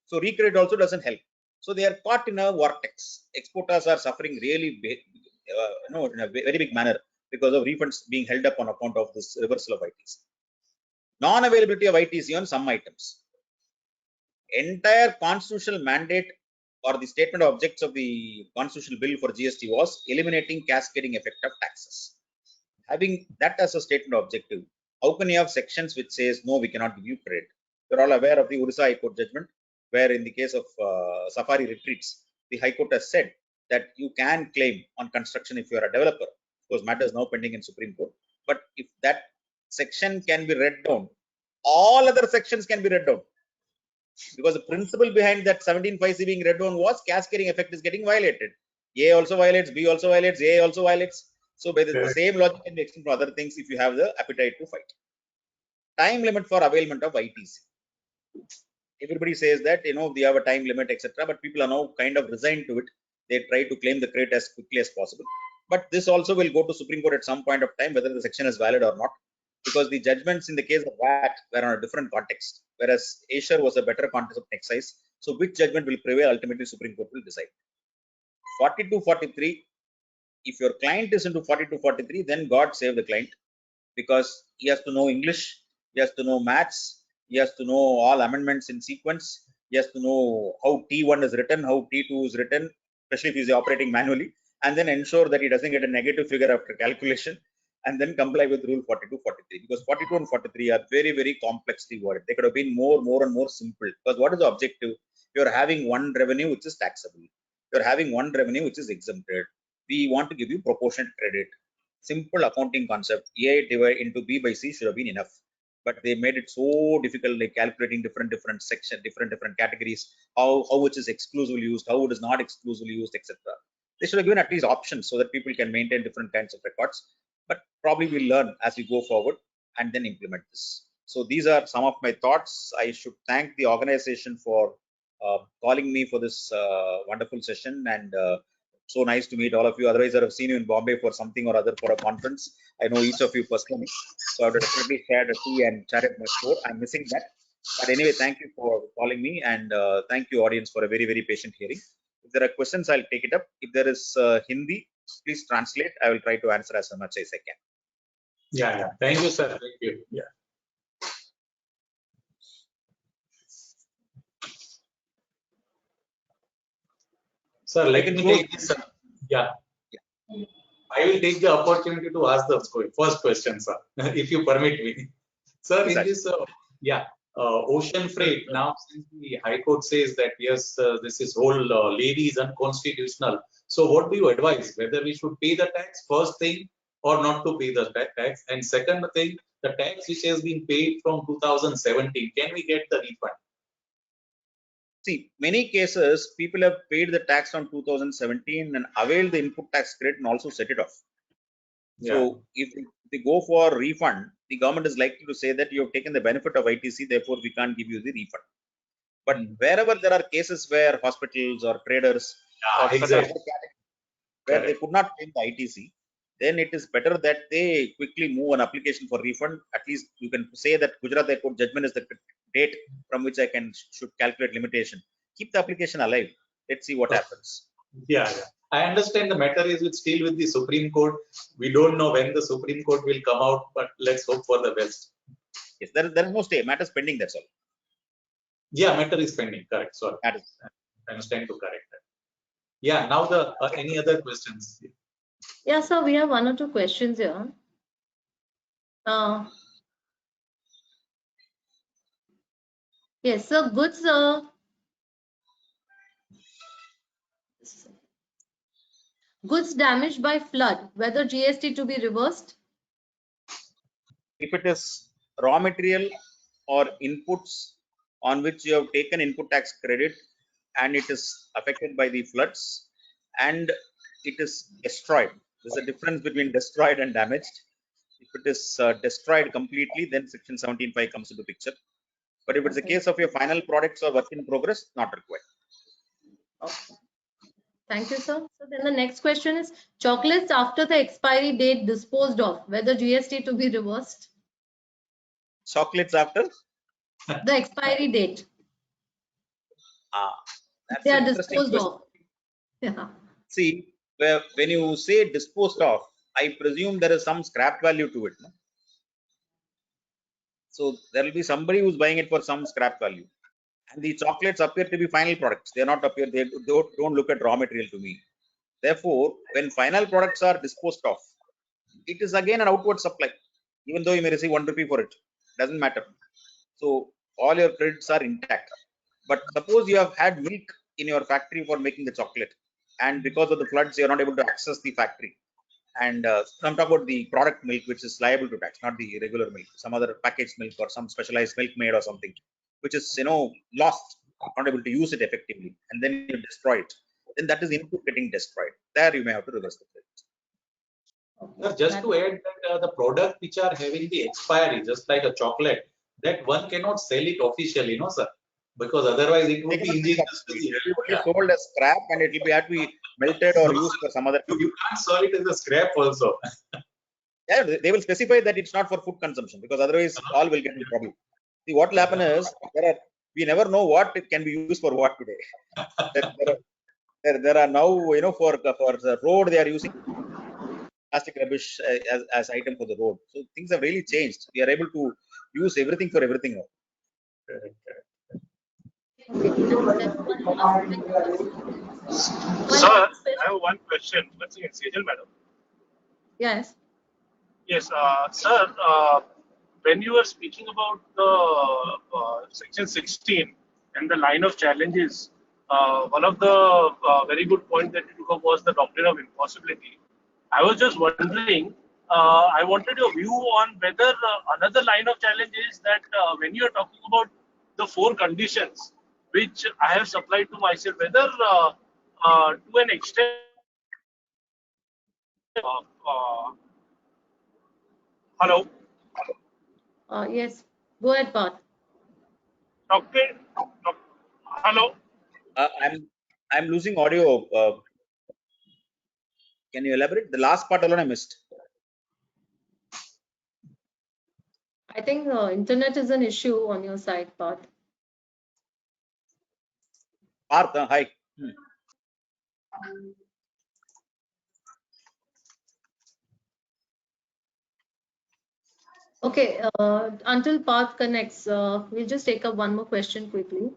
So recredit also doesn't help. So they are caught in a vortex. Exporters are suffering really big, in a very big manner because of refunds being held up on account of this reversal of ITC. Non-availability of ITC on some items. Entire constitutional mandate or the statement of objects of the constitutional bill for GST was eliminating cascading effect of taxes. Having that as a statement of objective, how can you have sections which says no, we cannot give you credit? You're all aware of the Orissa High Court judgment, where in the case of safari retreats, the High Court has said that you can claim on construction if you are a developer. Of course, matter is now pending in Supreme Court. But if that section can be read down, all other sections can be read down. Because the principle behind that 17(5)(c) being read down was cascading effect is getting violated. A also violates, B also violates, A also violates. So by the same logic can be extended for other things if you have the appetite to fight. Time limit for availment of ITC. Everybody says that we have a time limit, etc. But people are now kind of resigned to it. They try to claim the credit as quickly as possible. But this also will go to Supreme Court at some point of time, whether the section is valid or not. Because the judgments in the case of VAT were on a different context, whereas Acer was a better context of excise. So which judgment will prevail, ultimately Supreme Court will decide. 4243, if your client is into 4243, then God save the client, because he has to know English, he has to know maths, he has to know all amendments in sequence, he has to know how T1 is written, how T2 is written, especially if he is operating manually, and then ensure that he doesn't get a negative figure after calculation, and then comply with rule 42, 43, because 42 and 43 are very, very complexly worded. They could have been more and more simple, because what is the objective? You're having one revenue which is taxable. You're having one revenue which is exempted. We want to give you proportionate credit. Simple accounting concept. A divided into B by C should have been enough. But they made it so difficult, like calculating different sections, different categories, how which is exclusively used, how it is not exclusively used, etc. They should have given at least options so that people can maintain different kinds of records. But probably we'll learn as we go forward and then implement this. So these are some of my thoughts. I should thank the organization for calling me for this wonderful session, and so nice to meet all of you. Otherwise, I have seen you in Bombay for something or other for a conference. I know each of you personally, so I would definitely share a tea and chat at my store. I'm missing that. But anyway, thank you for calling me, and thank you, audience, for a very, very patient hearing. If there are questions, I'll take it up. If there is Hindi, please translate. I will try to answer as much as I can. Yeah. Thank you, sir. Thank you. Yeah. Sir, let me take this. Yeah. I will take the opportunity to ask the first question, sir, if you permit me. Sir, in this, ocean freight, now since the High Court says that yes, this is whole levy is unconstitutional. So what do you advise? Whether we should pay the tax first thing or not to pay the tax? And second thing, the tax which has been paid from 2017, can we get the refund? See, many cases people have paid the tax from 2017 and availed the input tax credit and also set it off. Yeah. So if they go for refund, the government is likely to say that you have taken the benefit of ITC, therefore we can't give you the refund. But wherever there are cases where hospitals or traders where they could not claim the ITC, then it is better that they quickly move an application for refund. At least you can say that Gujarat High Court judgment is the date from which I should calculate limitation. Keep the application alive. Let's see what happens. Yeah. I understand the matter is still with the Supreme Court. We don't know when the Supreme Court will come out, but let's hope for the best. Yes, there is no stay. Matter is pending. That's all. Yeah, matter is pending. Correct. Sorry. That is. I'm trying to correct that. Yeah. Now the any other questions? Yeah, sir, we have one or two questions here. Yes, so goods damaged by flood, whether GST to be reversed? If it is raw material or inputs on which you have taken input tax credit and it is affected by the floods and it is destroyed. There's a difference between destroyed and damaged. If it is destroyed completely, then section 17(5) comes into picture. But if it's a case of your final products or work in progress, not required. Okay. Thank you, sir. So then the next question is chocolates after the expiry date disposed of, whether GST to be reversed? Chocolates after? The expiry date. That's They an are interesting disposed question. of. Yeah. See, when you say disposed of, I presume there is some scrap value to it. No? So there will be somebody who's buying it for some scrap value. And the chocolates appear to be final products. They are not appear, they don't look at raw material to me. Therefore, when final products are disposed of, it is again an outward supply. Even though you may receive 1 rupee for it, doesn't matter. So all your credits are intact. But suppose you have had milk in your factory for making the chocolate, and because of the floods, you are not able to access the factory. And I'm talking about the product milk, which is liable to tax, not the regular milk, some other packaged milk or some specialized milk made or something, which is lost, not able to use it effectively, and then you destroy it. Then that is input getting destroyed. There you may have to reverse the credit. Sir, just to add that the product which are having the expiry, just like a chocolate, that one cannot sell it officially, no, sir, because otherwise it would be ingenious to see. It will be sold as scrap and it will have to be melted or used for some other. You can't sell it as a scrap also. Yeah, they will specify that it's not for food consumption because otherwise all will get in trouble. See, what will happen is we never know what it can be used for what today. There are now, for the road they are using plastic rubbish as item for the road. So things have really changed. We are able to use everything for everything now. Sir, I have one question. Let's see, Sejal madam. Yes. Yes, sir. When you were speaking about the section 16 and the line of challenges, one of the very good point that you took up was the doctrine of impossibility. I was just wondering. I wanted your view on whether another line of challenge is that when you are talking about the 4 conditions which I have supplied to myself, whether to an extent hello. Yes. Go ahead, Parth. Okay. Hello. I'm losing audio. Can you elaborate? The last part alone I missed. I think internet is an issue on your side, Parth. Parth, hi. Okay, until Parth connects, we'll just take up one more question quickly.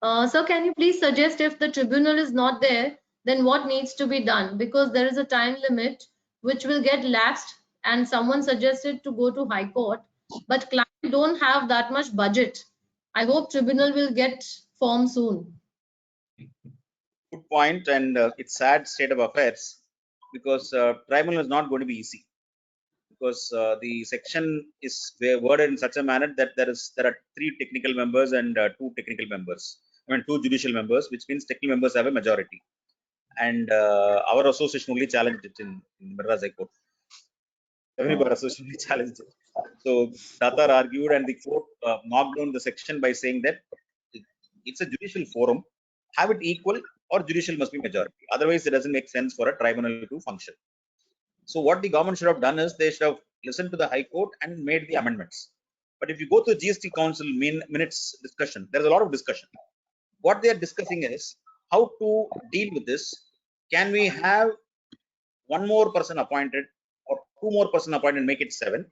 Sir, can you please suggest if the tribunal is not there, then what needs to be done? Because there is a time limit which will get lapsed and someone suggested to go to High Court, but clients don't have that much budget. I hope tribunal will get formed soon. Good point, and it's sad state of affairs because tribunal is not going to be easy because the section is worded in such a manner that there are 3 technical members and 2 technical members. I mean 2 judicial members, which means technical members have a majority. And our association only challenged it in Madras High Court. Every association only challenged it. So Datar argued, and the court knocked down the section by saying that it's a judicial forum, have it equal, or judicial must be majority. Otherwise, it doesn't make sense for a tribunal to function. So what the government should have done is they should have listened to the High Court and made the amendments. But if you go to GST Council minutes discussion, there's a lot of discussion. What they are discussing is how to deal with this. Can we have 1 more person appointed or 2 more person appointed and make it 7?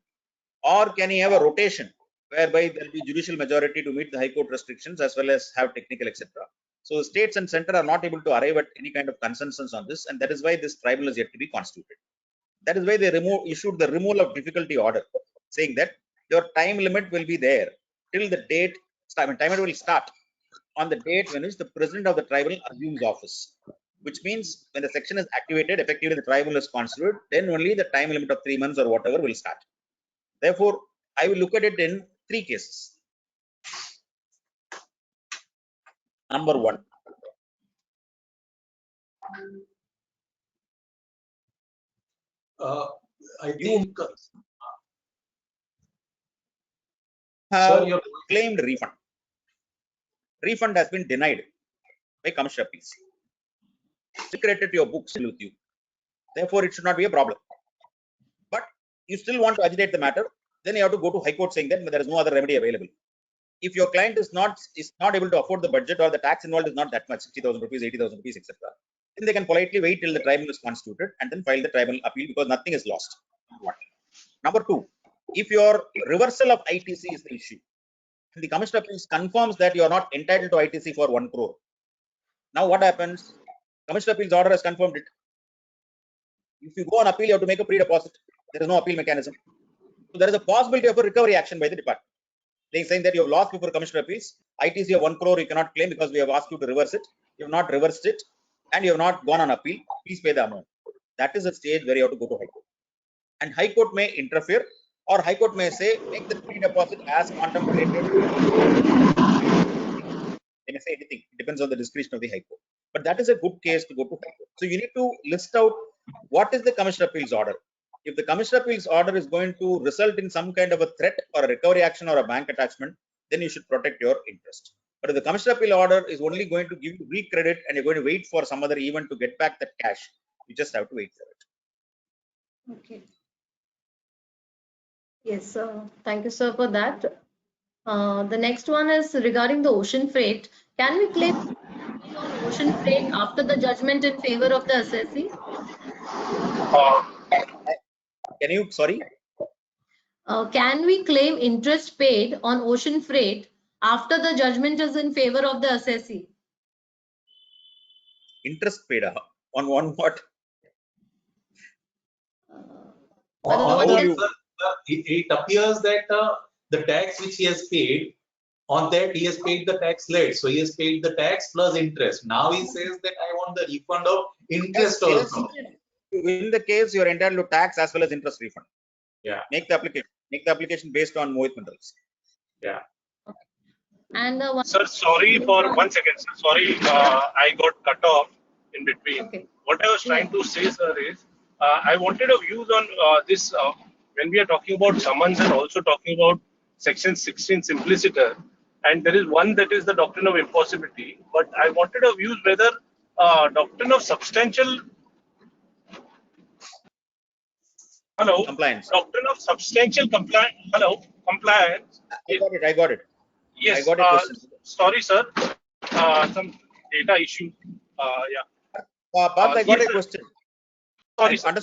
Or can you have a rotation whereby there will be judicial majority to meet the High Court restrictions as well as have technical, etc. So the states and center are not able to arrive at any kind of consensus on this, and that is why this tribunal is yet to be constituted. That is why they issued the removal of difficulty order, saying that your time limit will be there till the date. Time limit will start on the date when which the president of the tribunal assumes office, which means when the section is activated, effectively the tribunal is constituted, then only the time limit of 3 months or whatever will start. Therefore, I will look at it in 3 cases. Number 1. I think have claimed refund. Refund has been denied by Commissioner Appeals. Secreted to your books with you. Therefore, it should not be a problem. But you still want to agitate the matter, then you have to go to High Court saying that there is no other remedy available. If your client is not able to afford the budget or the tax involved is not that much, 60,000 rupees, 80,000 rupees, etc., then they can politely wait till the tribunal is constituted and then file the tribunal appeal because nothing is lost. Number 2, if your reversal of ITC is the issue, the Commissioner of Appeals confirms that you are not entitled to ITC for 1 crore. Now what happens? Commissioner of Appeals order has confirmed it. If you go on appeal, you have to make a pre-deposit. There is no appeal mechanism. So there is a possibility of a recovery action by the department. They are saying that you have lost before Commissioner of Appeals. ITC of 1 crore you cannot claim because we have asked you to reverse it. You have not reversed it and you have not gone on appeal. Please pay the amount. That is a stage where you have to go to High Court. And High Court may interfere, or High Court may say make the pre-deposit as contemplated. They may say anything. It depends on the discretion of the High Court. But that is a good case to go to High Court. So you need to list out what is the Commissioner of Appeals order. If the Commissioner of Appeals order is going to result in some kind of a threat or a recovery action or a bank attachment, then you should protect your interest. But if the Commissioner of Appeals order is only going to give you recredit and you're going to wait for some other event to get back that cash, you just have to wait for it. Okay. Yes, thank you, sir, for that. The next one is regarding the ocean freight. Can we claim on ocean freight after the judgment in favor of the assessee? Can you, sorry? Can we claim interest paid on ocean freight after the judgment is in favor of the assessee? Interest paid on what? It appears that the tax which he has paid, on that he has paid the tax late. So he has paid the tax plus interest. Now he says that I want the refund of interest also. In the case, you are entitled to tax as well as interest refund. Yeah. Make the application. Make the application based on Mohit Minerals. Yeah. Okay. And sir, sorry for 1 second. Sir, sorry, I got cut off in between. Okay. What I was trying to say, sir, is I wanted a views on this when we are talking about summons and also talking about section 16 simpliciter, and there is one that is the doctrine of impossibility. But I wanted a views whether doctrine of substantial compliance. Doctrine of substantial compliance. Compliance. I got it. Yes. I got it. Sorry, sir. Some data issue. Yeah. Parth, I got a question. Sorry, sir.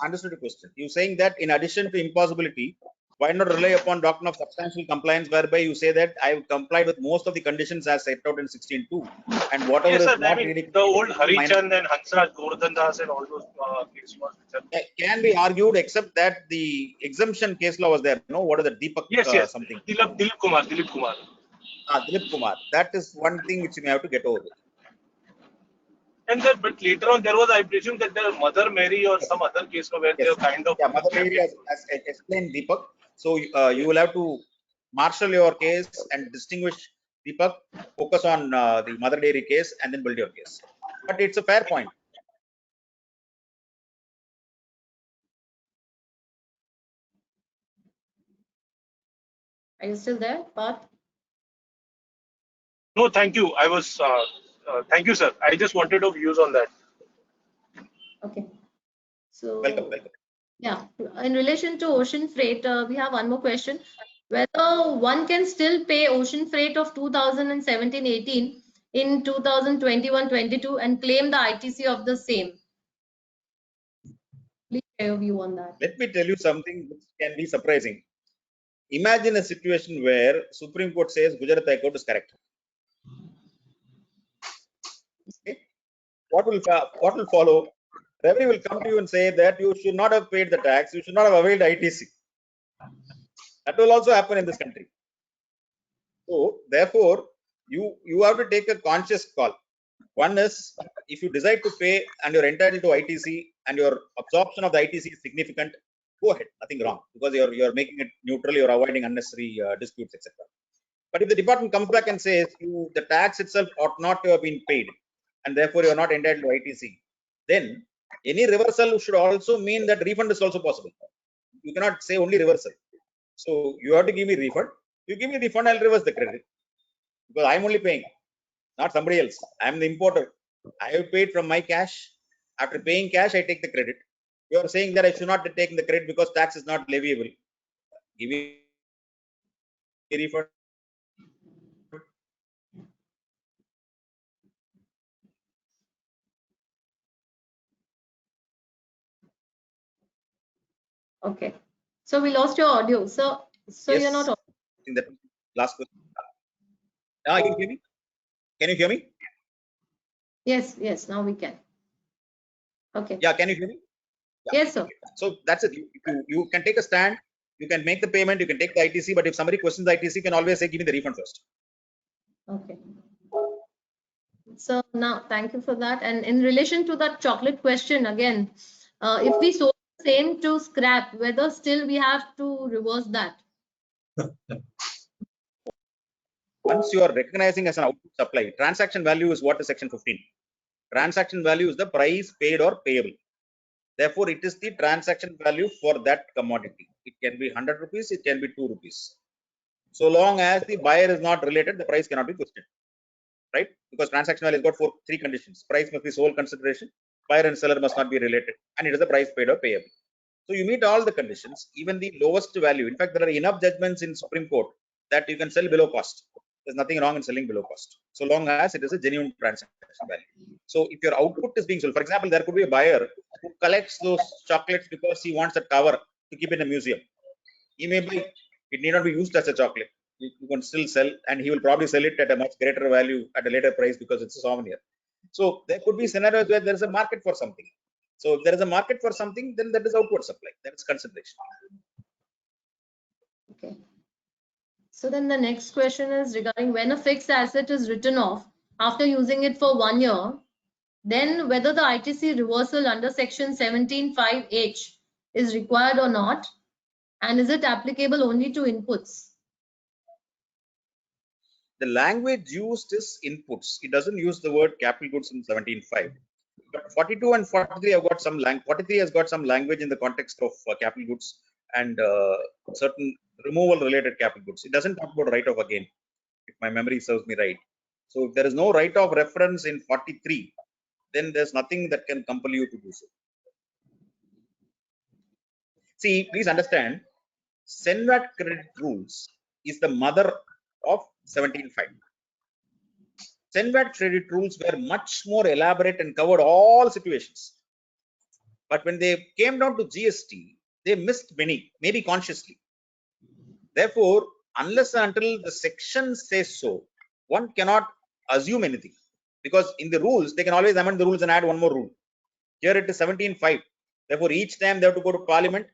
Understood the question. You saying that in addition to impossibility, why not rely upon doctrine of substantial compliance, whereby you say that I have complied with most of the conditions as set out in 16.2, and whatever yes, sir, is not really the old Harichan and Hansraj Govardhan Das and all those case laws can be argued, except that the exemption case law was there. No, what is the Deepak? Yes. Something. Dilip Kumar. Dilip Kumar. That is one thing which you may have to get over. And then, but later on, there was, I presume, that the Mother Mary or some other case where they were kind of. Yeah, Mother Mary has explained Deepak. So you will have to marshal your case and distinguish Deepak, focus on the Mother Dairy case, and then build your case. But it's a fair point. Are you still there, Parth? No, thank you. I was. Thank you, sir. I just wanted to views on that. Okay. So. Welcome. Yeah. In relation to ocean freight, we have one more question. Whether one can still pay ocean freight of 2017-18 in 2021-22 and claim the ITC of the same. Please share your view on that. Let me tell you something which can be surprising. Imagine a situation where Supreme Court says Gujarat High Court is correct. Okay. What will follow? Revenue will come to you and say that you should not have paid the tax, you should not have availed ITC. That will also happen in this country. So therefore, you have to take a conscious call. One is, if you decide to pay and you're entitled to ITC and your absorption of the ITC is significant, go ahead, nothing wrong, because you're making it neutral, you're avoiding unnecessary disputes, etc. But if the department comes back and says the tax itself ought not to have been paid, and therefore you're not entitled to ITC, then any reversal should also mean that refund is also possible. You cannot say only reversal. So you have to give me refund. You give me refund, I'll reverse the credit, because I'm only paying, not somebody else. I'm the importer. I have paid from my cash. After paying cash, I take the credit. You are saying that I should not take the credit because tax is not leviable. Give me a refund. Okay. So we lost your audio. So Yes. you're not. In the last question. Can you hear me? Can you hear me? Yes. Now we can. Okay. Yeah. Can you hear me? Yeah. Yes, sir. So that's it. You can take a stand. You can make the payment. You can take the ITC. But if somebody questions the ITC, you can always say, "Give me the refund first." Okay. So now, thank you for that. And in relation to that chocolate question again, if we sold the same to scrap, whether still we have to reverse that? Once you are recognizing as an output supply, transaction value is what is section 15. Transaction value is the price paid or payable. Therefore, it is the transaction value for that commodity. It can be 100 rupees, it can be 2 rupees. So long as the buyer is not related, the price cannot be questioned, right? Because transaction value has got three conditions. Price must be sole consideration, buyer and seller must not be related, and it is the price paid or payable. So you meet all the conditions, even the lowest value. In fact, there are enough judgments in Supreme Court that you can sell below cost. There's nothing wrong in selling below cost, so long as it is a genuine transaction value. So if your output is being sold, for example, there could be a buyer who collects those chocolates because he wants a cover to keep in a museum. He may buy, it need not be used as a chocolate. You can still sell, and he will probably sell it at a much greater value at a later price because it's a souvenir. So there could be scenarios where there is a market for something. So if there is a market for something, then that is outward supply. That is consideration. Okay. So then the next question is regarding when a fixed asset is written off after using it for 1 year, then whether the ITC reversal under section 17(5)(h) is required or not, and is it applicable only to inputs? The language used is inputs. It doesn't use the word capital goods in 17(5). But 42 and 43 have got some 43 has got some language in the context of capital goods and certain removal related capital goods. It doesn't talk about write-off again, if my memory serves me right. So if there is no write-off reference in 43, then there's nothing that can compel you to do so. See, please understand, CENVAT credit rules is the mother of 17(5). CENVAT credit rules were much more elaborate and covered all situations. But when they came down to GST, they missed many, maybe consciously. Therefore, unless and until the section says so, one cannot assume anything. Because in the rules, they can always amend the rules and add one more rule. Here it is 17(5). Therefore, each time they have to go to Parliament,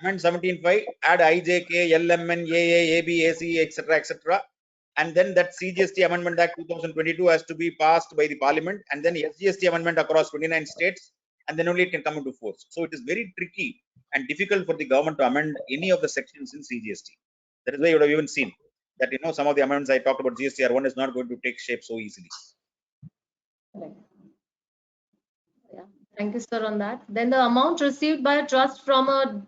amend 17(5), add IJK, LMN, AA, AB, AC, etc., etc. And then that CGST Amendment Act 2022 has to be passed by the Parliament, and then SGST amendment across 29 states, and then only it can come into force. So it is very tricky and difficult for the government to amend any of the sections in CGST. That is why you would have even seen that some of the amendments I talked about GSTR1 is not going to take shape so easily. Right. Yeah, thank you, sir, on that. Then the amount received by a trust from a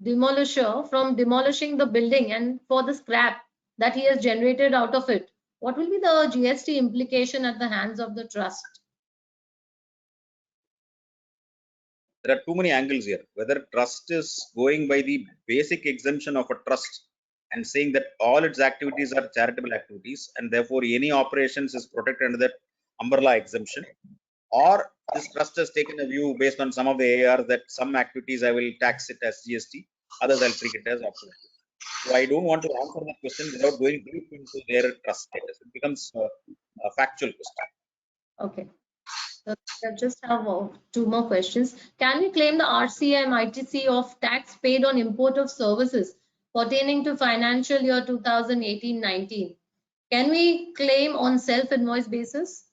demolisher from demolishing the building and for the scrap that he has generated out of it, what will be the GST implication at the hands of the trust? There are too many angles here. Whether trust is going by the basic exemption of a trust and saying that all its activities are charitable activities and therefore any operations is protected under that umbrella exemption, or this trust has taken a view based on some of the AR that some activities I will tax it as GST, others I'll treat it as optional. So I don't want to answer that question without going deep into their trust status. It becomes a factual question. Okay. So I just have two more questions. Can we claim the RCM ITC of tax paid on import of services pertaining to financial year 2018-19? Can we claim on self-invoice basis?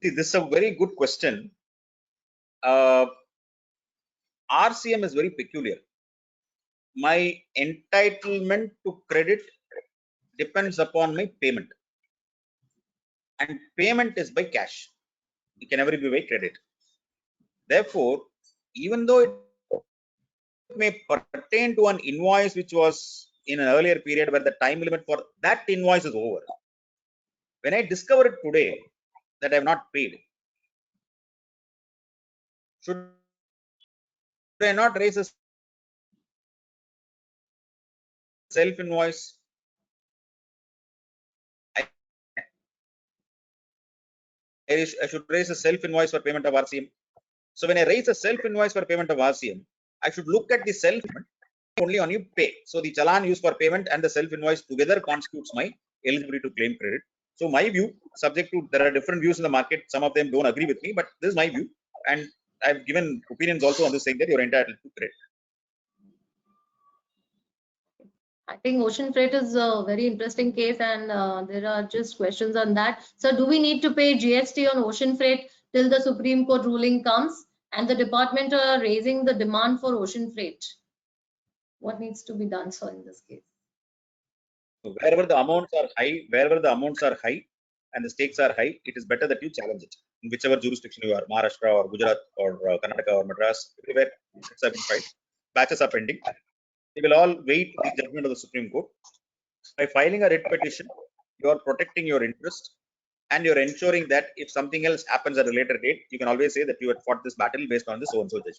See, this is a very good question. RCM is very peculiar. My entitlement to credit depends upon my payment, and payment is by cash. It can never be by credit. Therefore, even though it may pertain to an invoice which was in an earlier period where the time limit for that invoice is over, when I discover it today that I have not paid, should I not raise a self-invoice? I should raise a self-invoice for payment of RCM. So when I raise a self-invoice for payment of RCM, I should look at the self-payment only on you pay. So the challan used for payment and the self-invoice together constitutes my eligibility to claim credit. So my view, subject to, there are different views in the market. Some of them don't agree with me, but this is my view. And I've given opinions also on this, saying that you're entitled to credit. I think ocean freight is a very interesting case, and there are just questions on that. So do we need to pay GST on ocean freight till the Supreme Court ruling comes? And the department are raising the demand for ocean freight. What needs to be done, sir, in this case? So wherever the amounts are high and the stakes are high, it is better that you challenge it in whichever jurisdiction you are, Maharashtra or Gujarat or Karnataka or Madras, everywhere it's have been filed. Batches are pending. They will all wait the judgment of the Supreme Court. By filing a writ petition, you are protecting your interest and you're ensuring that if something else happens at a later date, you can always say that you had fought this battle based on this so-and-so judgment.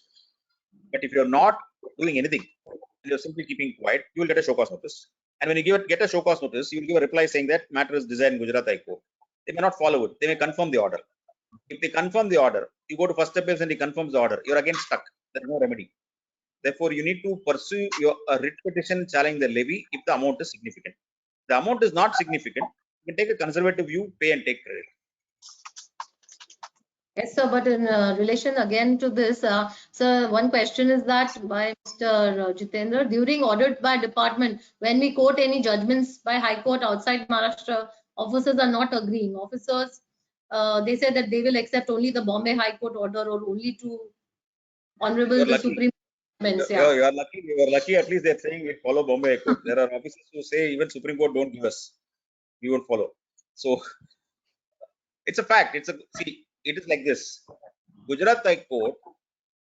But if you're not doing anything and you're simply keeping quiet, you will get a show cause notice. And when you get a show cause notice, you will give a reply saying that matter is decided in Gujarat High Court. They may not follow it. They may confirm the order. If they confirm the order, you go to first appeals and he confirms the order. You're again stuck. There's no remedy. Therefore, you need to pursue your writ petition challenging the levy if the amount is significant. The amount is not significant. You can take a conservative view, pay and take credit. Yes, sir, but in relation again to this, sir, one question is that by Mr. Jitendra, during audit by department, when we quote any judgments by High Court outside Maharashtra, officers are not agreeing. Officers, they say that they will accept only the Bombay High Court order or only to Honorable the Supreme Court. Yeah. You're lucky. You're lucky. At least they're saying we follow Bombay High Court. There are officers who say even Supreme Court don't give us. We won't follow. So it's a fact. See, it is like this. Gujarat High Court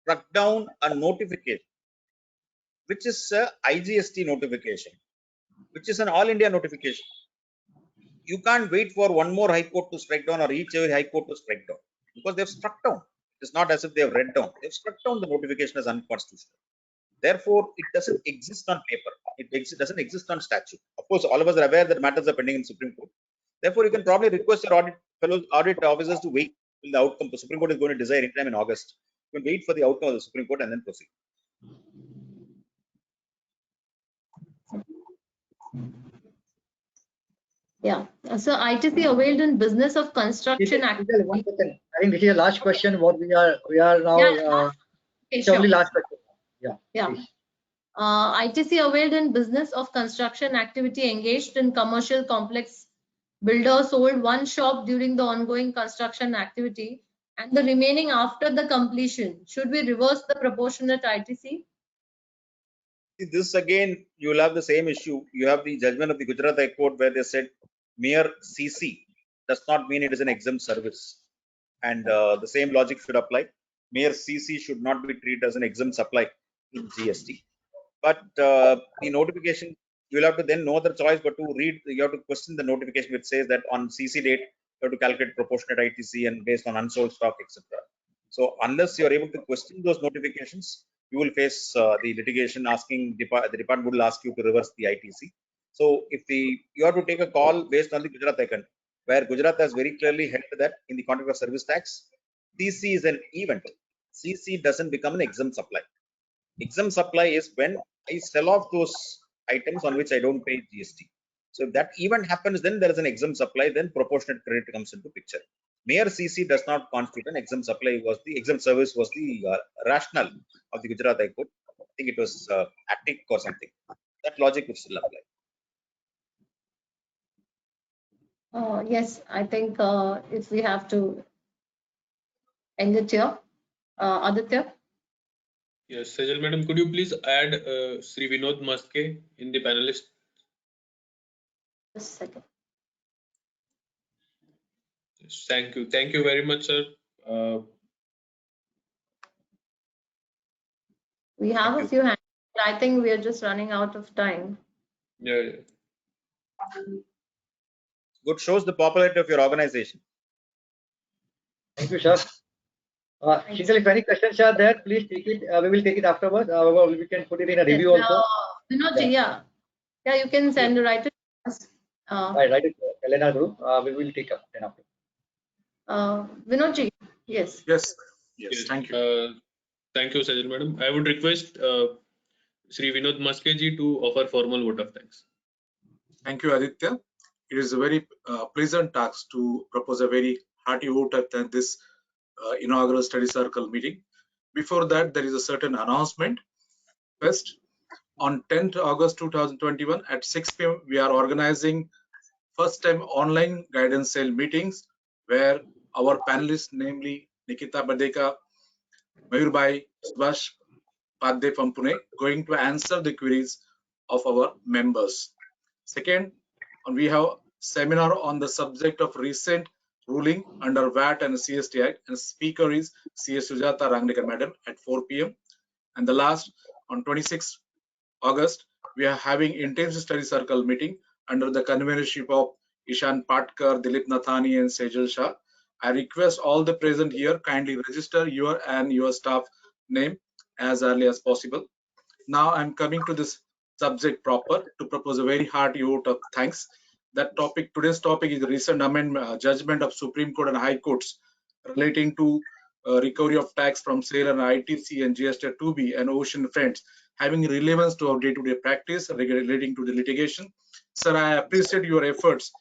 struck down a notification, which is a IGST notification, which is an all India notification. You can't wait for one more High Court to strike down or each every High Court to strike down because they've struck down. It's not as if they have read down. They've struck down the notification as unconstitutional. Therefore, it doesn't exist on paper. It doesn't exist on statute. Of course, all of us are aware that matters are pending in Supreme Court. Therefore, you can probably request your audit officers to wait till the outcome. The Supreme Court is going to decide anytime in August. You can wait for the outcome of the Supreme Court and then proceed. Yeah. So ITC availed in business of construction activity. One second. I think this is the last question. What we are now. Okay, sure. Last question. Yeah. ITC availed in business of construction activity engaged in commercial complex builder sold one shop during the ongoing construction activity and the remaining after the completion. Should we reverse the proportionate ITC? This again, you will have the same issue. You have the judgment of the Gujarat High Court where they said mere CC does not mean it is an exempt service. And the same logic should apply. Mere CC should not be treated as an exempt supply in GST. But the notification, you will have to then no other choice but to read, you have to question the notification which says that on CC date, you have to calculate proportionate ITC and based on unsold stock, etc. So unless you are able to question those notifications, you will face the litigation asking, the department will ask you to reverse the ITC. So if you have to take a call based on the Gujarat High Court, where Gujarat has very clearly held that in the context of service tax, CC is an event. CC doesn't become an exempt supply. Exempt supply is when I sell off those items on which I don't pay GST. So if that even happens, then there is an exempt supply, then proportionate credit comes into picture. Mere CC does not constitute an exempt supply. The exempt service was the rationale of the Gujarat High Court. I think it was ATIC or something. That logic would still apply. Yes, I think if we have to end it here, Aditya. Yes, Sejal Madam, could you please add Sri Vinod Maske in the panelist? Just a second. Yes, thank you. Thank you very much, sir. We have a few hands. I think we are just running out of time. Yeah. Good, shows the popularity of your organization. Thank you, sir. Sheetal, if any questions are there, please take it. We will take it afterwards. We can put it in a review also. Vinodji, yeah, you can send write it to us. Write it to Elena group. We will take up then after. Vinodji, yes. Yes. Thank you. Thank you, Sejal Madam. I would request Sri Vinod Maske ji to offer formal vote of thanks. Thank you, Aditya. It is a very pleasant task to propose a very hearty vote at this inaugural study circle meeting. Before that, there is a certain announcement. First, on 10th August 2021 at 6 p.m., we are organizing first time online guidance cell meetings where our panelists, namely Nikita Badeka, Mayurbai, Subhash Padde from Pune, going to answer the queries of our members. Second, we have seminar on the subject of recent ruling under VAT and CST Act, and speaker is CS Sujata Rangnekar Madam at 4 p.m. And the last, on 26th August, we are having intensive study circle meeting under the convenership of Ishan Patkar, Dilip Nathani, and Sejal Shah. I request all the present here kindly register your and your staff name as early as possible. Now I'm coming to this subject proper to propose a very hearty vote of thanks. Today's topic is the recent amendment judgment of Supreme Court and High Courts relating to recovery of tax from sale and ITC and GST 2B and Ocean Friends, having relevance to our day-to-day practice relating to the litigation. Sir, I appreciate your efforts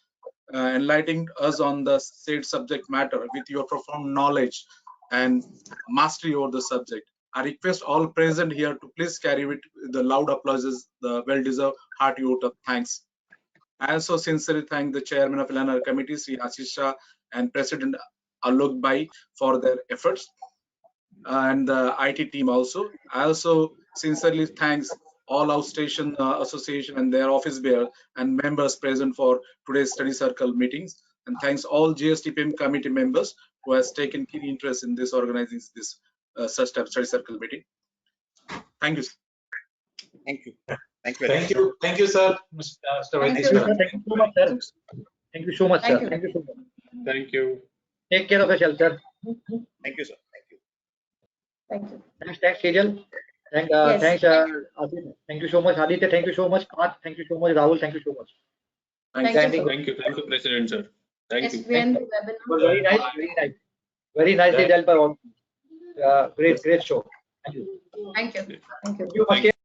enlightening us on the said subject matter with your profound knowledge and mastery over the subject. I request all present here to please carry it with the loud applauses, the well-deserved hearty vote of thanks. I also sincerely thank the chairman of LNR committee, Sri Ashish Shah, and President Alok Bhai for their efforts, and the IT team also. I also sincerely thanks all outstation association and their office bearer and members present for today's study circle meetings, and thanks all GSTPM committee members who has taken keen interest in this organizing this such type study circle meeting. Thank you. Thank you. Thank you. Thank you, sir. Mr. Vaideshwar. Thank you so much, sir. Thank you so much, sir. Thank you so much. Thank you. Take care of yourself, sir. Thank you, sir. Thank you. Thank you. Thanks, Sejal. Yes. Thanks, Aditya. Thank you so much, Aditya. Thank you so much, Parth. Thank you so much, Rahul. Thank you so much. Thank you. Thank you. Thank you, President, sir. Thank Yes, you. we end the It webinar. was very nice, very nice. Very nicely dealt by all. Great show. Thank you. Thank you. Thank you. You must